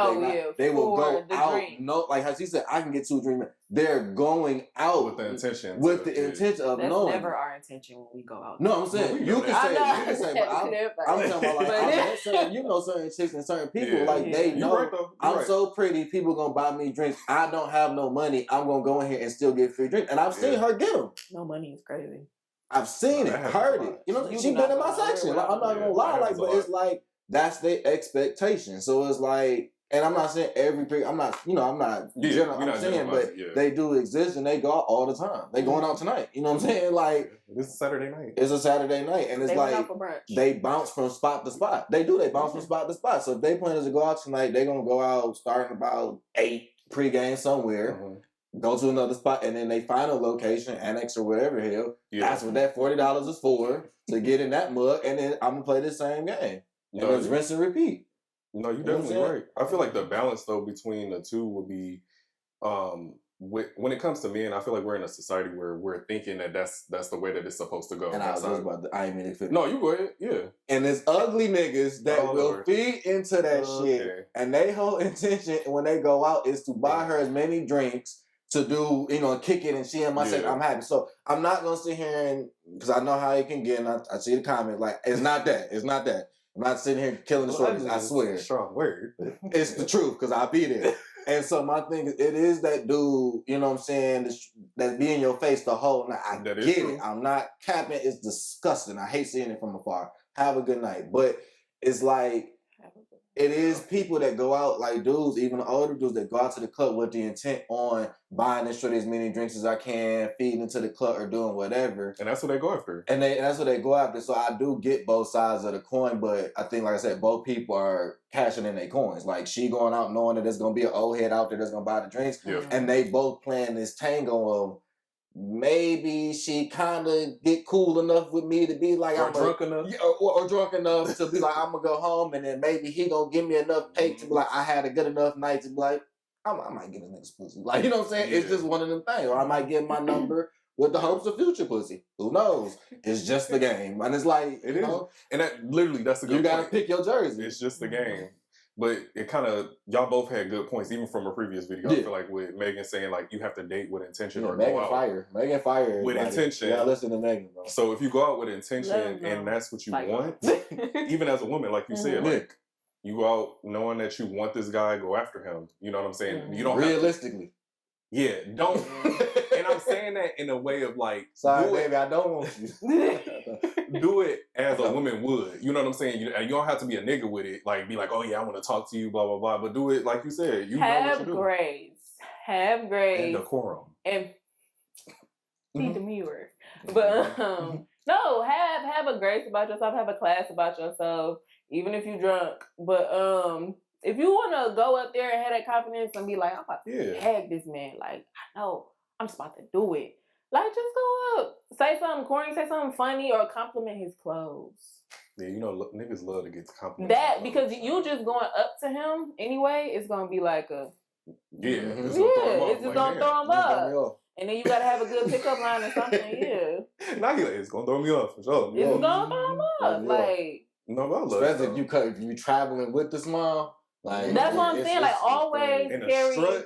they will go out. Drink. No, like how she said, I can get 2 drinks. They're going out with the intention. Intention of That's knowing. That's never our intention when we go out. No, I'm saying you can say, but I'm talking about like I'm saying, you know, certain chicks and certain people like they know right, though. I'm so pretty. People gonna buy me drinks. I don't have no money. I'm gonna go in here and still get free drinks. And I've seen her get them. No money is crazy. I've seen it, heard it. You know, she been in my section. Like, I'm not gonna lie, like, but it's like that's their expectation. So it's like, and I'm not saying every pick. I'm not, I'm not general. I'm saying, but they do exist and they go out all the time. They going out tonight. You know what I'm saying? Like, this is Saturday night. It's a Saturday night, and it's they like they bounce from spot to spot. They do. They bounce from spot to spot. So if they plan to go out tonight, they're gonna go out starting about 8 pregame somewhere. Go to another spot, and then they find a location, annex or whatever hell. That's what that $40 is for, to get in that mug, and then I'm gonna play the same game. And it's rinse and repeat. No, you're definitely right. I feel like the balance though between the two would be, when it comes to men, I feel like we're in a society where we're thinking that that's the way that it's supposed to go. And I ain't mean to fit. No, you go ahead. Yeah. And there's ugly niggas that will feed into that shit, and they whole intention when they go out is to buy her as many drinks. To do, kick it and she and myself, I'm happy. So I'm not gonna sit here and because I know how it can get, and I see the comments like it's not that. I'm not sitting here killing the shorties. I swear, strong word. It's the truth because I be there. And so my thing is, it is that dude. You know what I'm saying? That be in your face the whole night. I get it. I'm not capping. It's disgusting. I hate seeing it from afar. Have a good night, but it's like. It is people that go out, like dudes, even the older dudes that go out to the club with the intent on buying this shorty as many drinks as I can, feeding into the club or doing whatever. And that's what they go after. And that's what they go after. So I do get both sides of the coin, but I think, like I said, both people are cashing in their coins. Like she going out knowing that there's going to be an old head out there that's going to buy the drinks. Yeah. And they both playing this tango of, maybe she kind of get cool enough with me to be like, or drunk enough. Or drunk enough to be like, I'm going to go home, and then maybe he going to give me enough pay to be like, I had a good enough night to be like, I might get this nigga's pussy. Like, you know what I'm saying? Yeah. It's just one of them things. Or I might get my number with the hopes of future pussy. Who knows? It's just the game. And it's like, it is. And that literally, that's a good You got to pick your jersey. It's just the game. But it kind of, y'all both had good points, even from a previous video. I feel like with Maegan saying like you have to date with intention or go out. Maegan fire with intention. Yeah, listen to Maegan, bro. So if you go out with intention and that's what you want, even as a woman, like you said, like you go out knowing that you want this guy, go after him. You know what I'm saying? You don't realistically. Don't. And I'm saying that in a way of like, sorry, baby, I don't want you. Do it as a woman would. You know what I'm saying? You don't have to be a nigga with it. Like, be like, oh yeah, I want to talk to you, blah, blah, blah. But do it like you said. You know what you do. Have grace. And decorum. And be demure. But no, have a grace about yourself. Have a class about yourself. Even if you're drunk. But if you want to go up there and have that confidence and be like, I'm about to tag this man. Like, I know. I'm just about to do it. Like, just go up. Say something corny, say something funny, or compliment his clothes. Yeah, you know, niggas love to get compliments. That, because you just going up to him anyway, it's going to be like a... It's just going to throw him up. And then you got to have a good pickup line or something, Now it's going to throw me off, for sure. It's going to throw him up. Like... No, I love especially if you traveling with the smile. Like, that's what I'm saying. Like, always carry a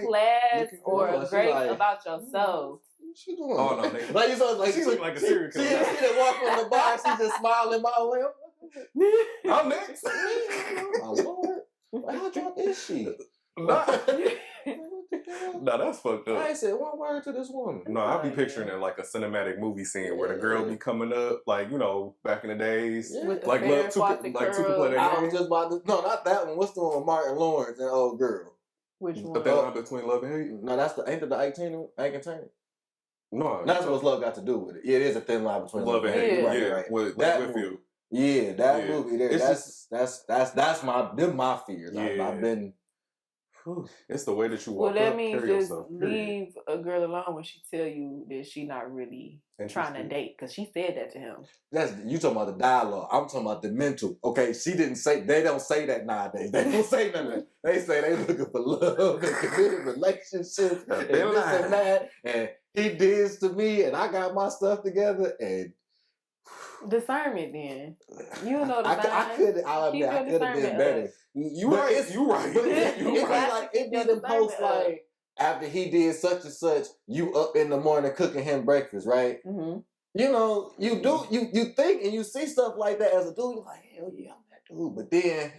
class or a grace about yourself. She doing? Oh no, she look like a serial killer. She didn't walk on the bar. She just smiling my way. I'm next. My Lord, how drunk is she? No, that's fucked up. I ain't said one word to this woman. No, I'll be picturing it like a cinematic movie scene where the girl be coming up, like, you know, back in the days, like love two people play that I was just about to. No, not that one. What's the one with Martin Lawrence and old girl? Which one? The thin line between love and hate. No, that's ain't the 18 container. No, that's what love got to do with it. Yeah, it is a thin line between love and hate. Right. With movie. Yeah, that movie there. That's my fears. I've been. It's the way that you walk. Well, that means just leave a girl alone when she tell you that she not really trying to date, because she said that to him. That's you talking about the dialogue. I'm talking about the mental. Okay, she didn't say. They don't say that nowadays. They don't say none of that. They say they looking for love and committed relationships and this and that. And he did to me, and I got my stuff together. And discernment, then you know the I could have been better. You right. But it didn't post like after he did such and such. You up in the morning cooking him breakfast, right? Mm-hmm. You know, you do. You think and you see stuff like that as a dude. You're like, hell yeah, I'm that dude. But then,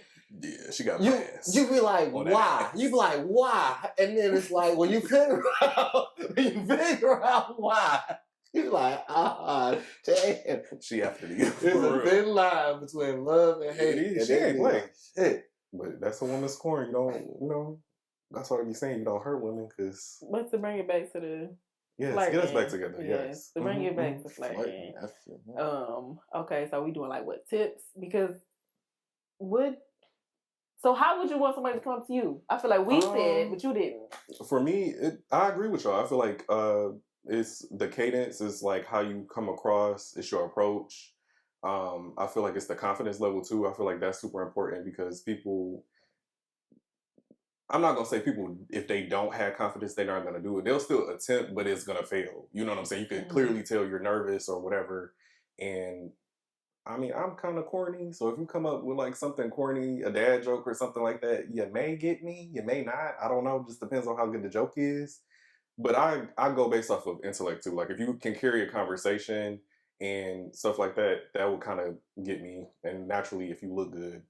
she got you be like, why? You be like, why? And then it's like when you figure out why. You're like, damn. She after the There's a thin line between love and hate. She ain't playing. Shit. But that's a woman's scorn. You know, that's what I be saying. You don't hurt women because. But to bring it back to the. Yes, get us back together. Yes. To bring it back to flirting. Okay, so we doing like what tips? Because so how would you want somebody to come up to you? I feel like we said, but you didn't. For me, I agree with y'all. I feel like it's the cadence is like how you come across. It's your approach. I feel like it's the confidence level too. I feel like that's super important because people, I'm not going to say people, if they don't have confidence, they're not going to do it. They'll still attempt, but it's going to fail. You know what I'm saying? You can clearly tell you're nervous or whatever. And I mean, I'm kind of corny. So if you come up with like something corny, a dad joke or something like that, you may get me, you may not. I don't know. Just depends on how good the joke is. But I go based off of intellect too. Like if you can carry a conversation and stuff like that, that would kind of get me. And naturally, if you look good,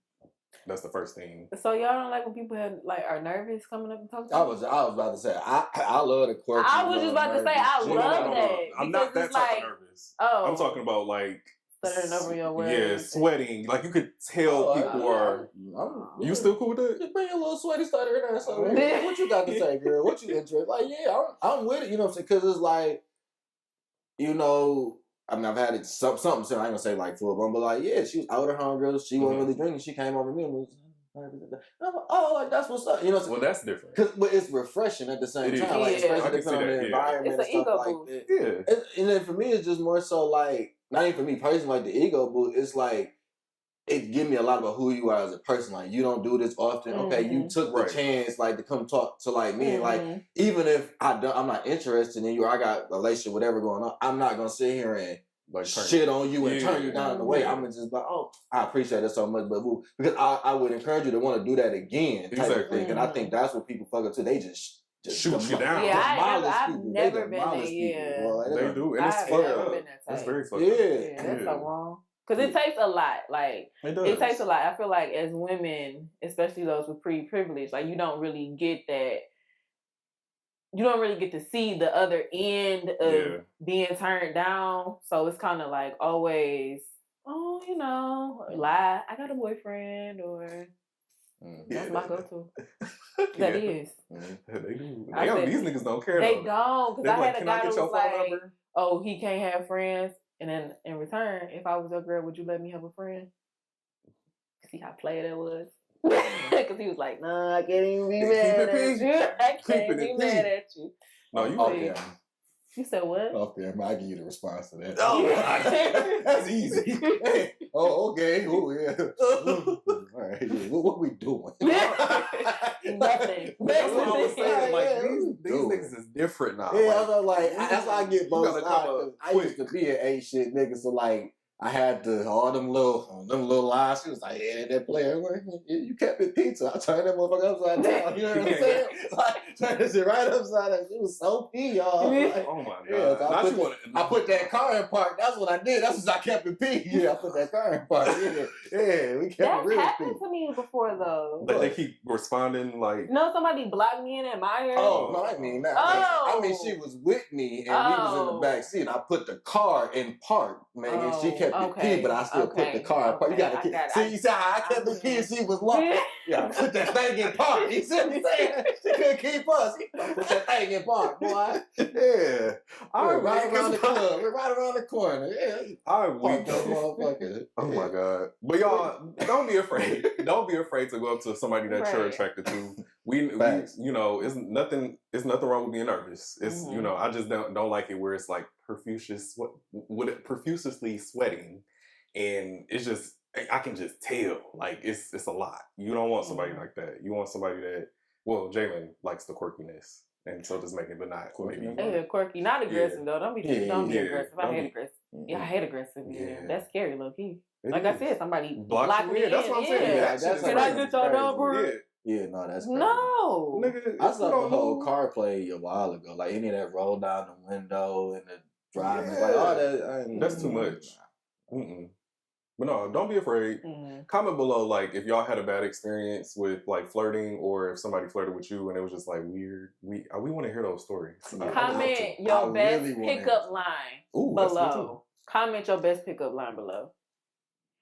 that's the first thing. So y'all don't like when people are nervous coming up and talking to you? I was about to say I love the quirky. I was just about to say I love that. I'm not that type of nervous. Oh, I'm talking about like stuttering over your words. Yeah, sweating. Like you could tell people are. You still cool with that? Just bring a little sweaty stutter in there. So what you got to say, girl? What you interested? Like, yeah, I'm with it. You know what I'm saying? Because it's like, you know. I mean, I've had it something. I ain't gonna say like full blown, but like, yeah, she was out of her homegirls. She wasn't really drinking. She came over me and was, like, that's what's up. You know, well, that's different. But it's refreshing at the same time. Like, especially depending on the environment and stuff like that. Yeah. And then for me, it's just more so like, not even for me personally, like the ego boost. It's like, it give me a lot about who you are as a person. Like, you don't do this often. Okay, you took the chance, like, to come talk to like me. And, like, even if I'm not interested in you or I got a relationship, whatever going on, I'm not gonna sit here and like shit on you and turn you down in a way, I'm gonna just like, oh, I appreciate it so much, but because I would encourage you to want to do that again, type of thing. And I think that's what people fuck up too. They just shoot you down. Yeah, I've never been there. Yeah, they do, and it's fucked up. It's very fucked up. Yeah, that's so wrong. Because it takes a lot. Like it takes a lot. I feel like as women, especially those with privilege, like you don't really get that. You don't really get to see the other end of being turned down. So it's kind of like always, oh, you know, lie. I got a boyfriend, or that's my go-to. That is. They do. These niggas don't care. They don't. Because I had a guy who was like, number? oh, he can't have friends. And then in return, if I was your girl, would you let me have a friend? See how play that was? Because he was like, nah, I can't even be mad at you. I can't be mad at you. No, you You said what? Off there, I'll give you the response to that. Oh, that's easy. Hey, oh, okay. Oh, yeah. All right. Yeah. What we doing? Nothing. That's what I was saying. Like, these niggas is different now. Yeah, I was like, that's why I get both sides. I used to be an ain't shit nigga, so like, I had to all them little lies. She was like, yeah, that player, you kept it pizza. I turned that motherfucker upside down. You know what I'm saying? Like, turned that shit right upside down. It was so pee, y'all. Like, oh my god! Yeah, I put that car in park. That's what I did. That's what I kept it pee. Yeah, I put that car in park. Yeah, we kept it real pee. That happened to me before though. They keep responding like, no, somebody blocked me in Admire. Oh no, I mean that. I mean she was with me and we was in the back seat. I put the car in park, man. She kept it pee, but I still put the car in park. You gotta see, you see how I kept it pee and she was locked. Yeah, put that thing in park. You see what I'm saying? She couldn't keep us. Put that thing in park, boy. Yeah. Right around the club. We're right around the corner. Yeah. I'm weak though. Oh my god. But y'all, don't be afraid. Don't be afraid to go up to somebody that you're attracted to. We you know, it's nothing wrong with being nervous. It's you know, I just don't like it where it's like profusely sweating, and it's just I can just tell like it's a lot. You don't want somebody like that. You want somebody that Jalen likes the quirkiness, and so does Maegan, but not quirky. Yeah, quirky, not aggressive though. Don't be aggressive. I hate aggressive. Yeah, I hate aggressive. Yeah, that's scary, low key. Like I said, somebody block me in. That's what I'm saying. Can I get your number? Yeah, no, that's crazy. No. Nigga, I saw the whole car play a while ago. Like any of that roll down the window and the driving, like all that. That's too much. But no, don't be afraid. Comment below, like, if y'all had a bad experience with, like, flirting, or if somebody flirted with you and it was just, like, weird. We want to hear those stories. Comment your best pickup line below. Comment your best pickup line below.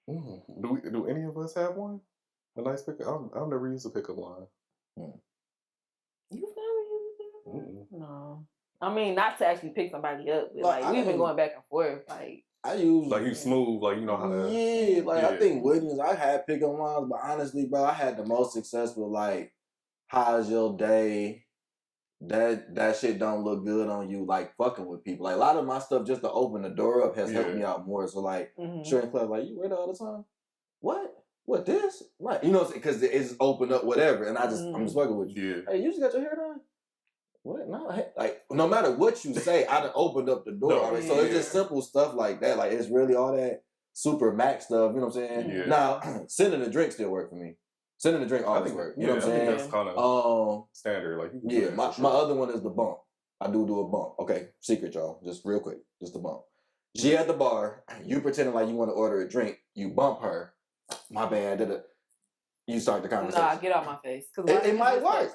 Do any of us have one? A nice pickup? I've never used a pickup line. You've never used a pickup line? No. I mean, not to actually pick somebody up, but, like, we've been going back and forth, like... I use like you smooth, like you know how to. Yeah, like I think Williams, I had pickup lines, but honestly, bro, I had the most success with like, "How's your day?" That shit don't look good on you. Like fucking with people. Like a lot of my stuff just to open the door up has helped me out more. So like, sure and club, like you wear that all the time. What this? Like you know, because it's open up whatever, and I'm just fucking with you. Hey, you just got your hair done. What? No, like no matter what you say, I done opened up the door already. So it's just simple stuff like that. Like it's really all that super max stuff. You know what I'm saying? Yeah. Now sending a drink still work for me. Sending a drink always work. You know what I'm saying? That's kind of standard. Like my other one is the bump. I do a bump. Okay, secret, y'all. Just real quick, just a bump. She at the bar. You pretending like you want to order a drink. You bump her. My bad. You start the conversation. Nah, get out my face. It might work.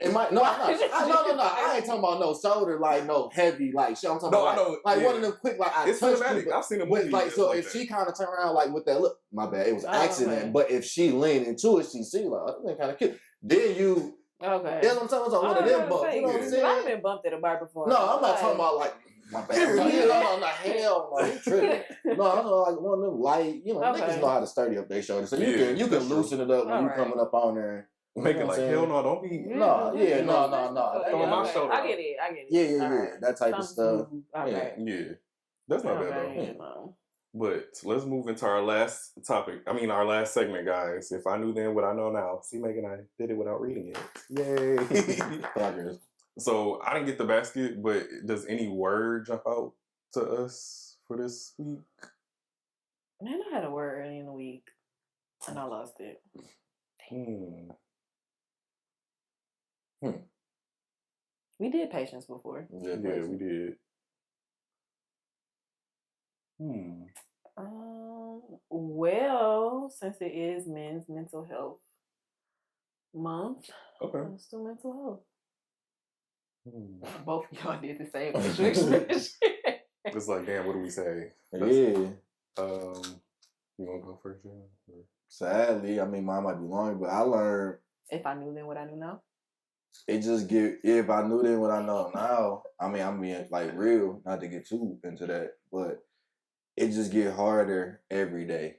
It might no. I ain't talking about no shoulder, like no heavy, like shit. I'm talking about like one of them quick, like I touched you. I've seen a movie like so. If she kind of turn around like with that look, my bad, it was accident. Okay. But if she lean into it, she see like that kind of cute. Then you, okay. You know what I'm talking about? One of them bumps. You know what I'm saying? I've been bumped at a bar before. No, I'm not talking about like. My bad. No, hell no, you tripping. No, I'm like one of them light. You know, niggas know how to sturdy up their shoulders, so you can loosen it up when you coming up on there. Make it like hell no, don't be no. Throwing my shoulder. I get it. Yeah. That type of stuff. Yeah. That's not bad though. But let's move into our last topic. I mean, our last segment, guys. If I knew then what I know now. See, Maegan, I did it without reading it. Yay. Progress. So I didn't get the basket, but does any word jump out to us for this week? Man, I had a word early in the week, and I lost it. We did patience before. Yeah, we did. Well, since it is Men's Mental Health Month, let's do mental health. Both of y'all did the same expression. It's like, damn, what do we say? Yeah. You want to go first, Jen? Sadly, I mean, mine might be long, but I learned. If I knew then what I knew now. It just if I knew then what I know now, I mean, I'm being like real, not to get too into that, but it just get harder every day.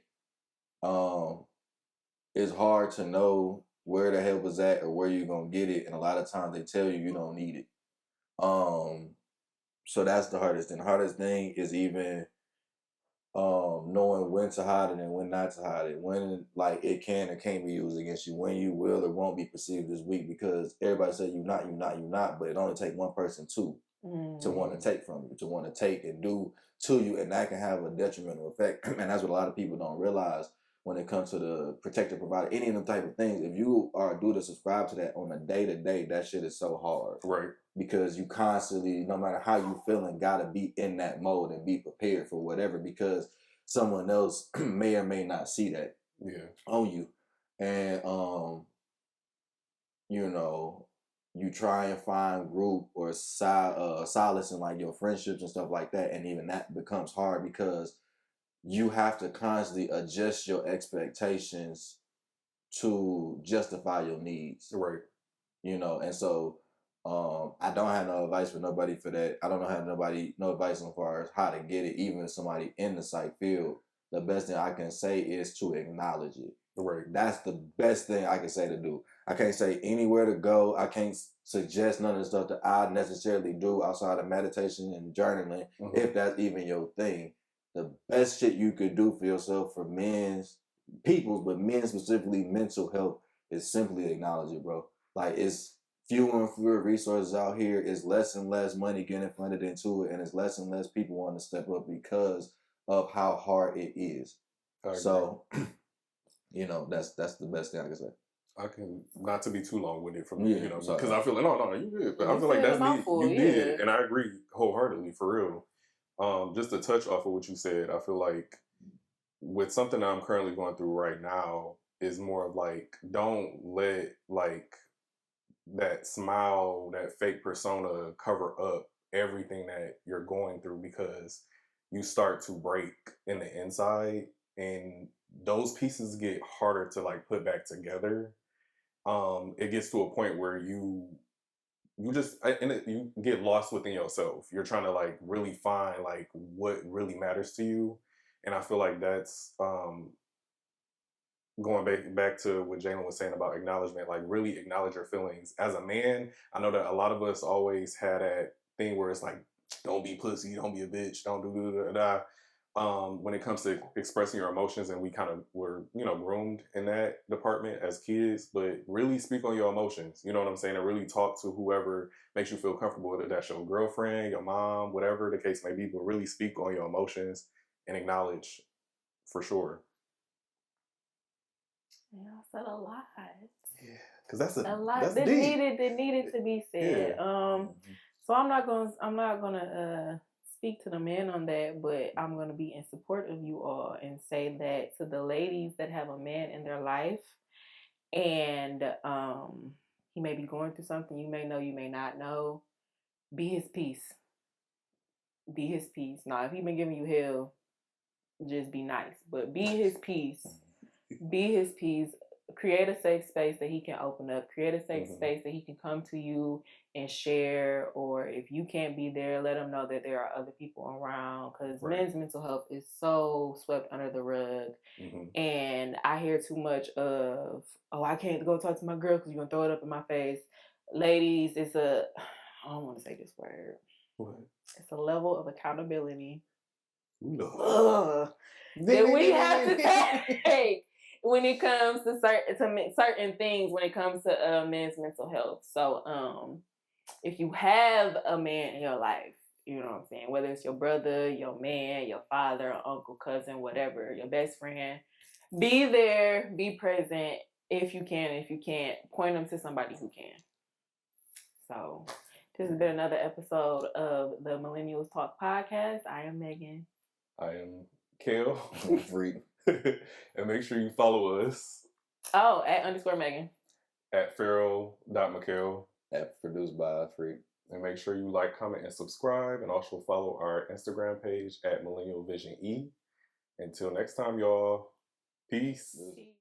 It's hard to know where the help is at or where you're gonna get it, and a lot of times they tell you don't need it. So that's the hardest thing. The hardest thing is even knowing when to hide it and when not to hide it, when like it can or can't be used against you, when you will or won't be perceived as weak, because everybody says you not, but it only takes one person to want to take from you, to want to take and do to you, and that can have a detrimental effect. And that's what a lot of people don't realize when it comes to the protective provider, any of them type of things. If you are due to subscribe to that on a day-to-day, that shit is so hard. Right. Because you constantly, no matter how you feeling, gotta be in that mode and be prepared for whatever, because someone else may or may not see that on you. And you know, you try and find group or solace in like your friendships and stuff like that, and even that becomes hard because you have to constantly adjust your expectations to justify your needs. Right. You know, and so I don't have no advice for nobody for that. I don't have no advice as far as how to get it, even if somebody in the psych field. The best thing I can say is to acknowledge it. Right. That's the best thing I can say to do. I can't say anywhere to go. I can't suggest none of the stuff that I necessarily do outside of meditation and journaling, if that's even your thing. The best shit you could do for yourself, for men specifically, mental health, is simply acknowledge it, bro. Like, it's fewer and fewer resources out here. It's less and less money getting funded into it, and it's less and less people want to step up because of how hard it is. So, you know, that's the best thing I can say. I can, not to be too long with it from you know, sorry. because I feel like no, you did, but I feel like that's you did, and I agree wholeheartedly, for real. Just to touch off of what you said, I feel like with something that I'm currently going through right now is more of like, don't let like that smile, that fake persona cover up everything that you're going through, because you start to break in the inside, and those pieces get harder to like put back together. It gets to a point where you get lost within yourself. You're trying to like really find like what really matters to you, and I feel like that's going back to what Jalen was saying about acknowledgement. Like, really acknowledge your feelings. As a man, I know that a lot of us always had that thing where it's like, don't be pussy, don't be a bitch, don't do da. When it comes to expressing your emotions, and we kind of were, you know, groomed in that department as kids, but really speak on your emotions, you know what I'm saying, and really talk to whoever makes you feel comfortable with it. That's your girlfriend, your mom, whatever the case may be, but really speak on your emotions and acknowledge, for sure. Yeah, I said a lot. Yeah, because that's a lot that's that deep. needed to be said. Yeah. So I'm not gonna speak to the men on that, but I'm gonna be in support of you all and say that to the ladies that have a man in their life, and he may be going through something, you may know, you may not know, be his peace. Be his peace. Now, if he been giving you hell, just be nice, but be his peace. Be his peace. Create a safe space that he can open up. Create a safe space that he can come to you and share. Or if you can't be there, let him know that there are other people around. Because men's mental health is so swept under the rug. And I hear too much of, oh, I can't go talk to my girl because you're going to throw it up in my face. Ladies, I don't want to say this word. What? It's a level of accountability that we have to take when it comes to certain things, when it comes to men's mental health. So if you have a man in your life, You know what I'm saying? Whether it's your brother, your man, your father, uncle, cousin, whatever, your best friend. Be there, be present if you can. If you can't, point them to somebody who can. So this has been another episode of the Millennials Talk podcast. I am Megan. I am Kale. Freq. And make sure you follow us. Oh, @_Megan. At Pharaoh.McHale. Produced by Freq. And make sure you like, comment, and subscribe. And also follow our Instagram page at Millennial Vision E. Until next time, y'all. Peace.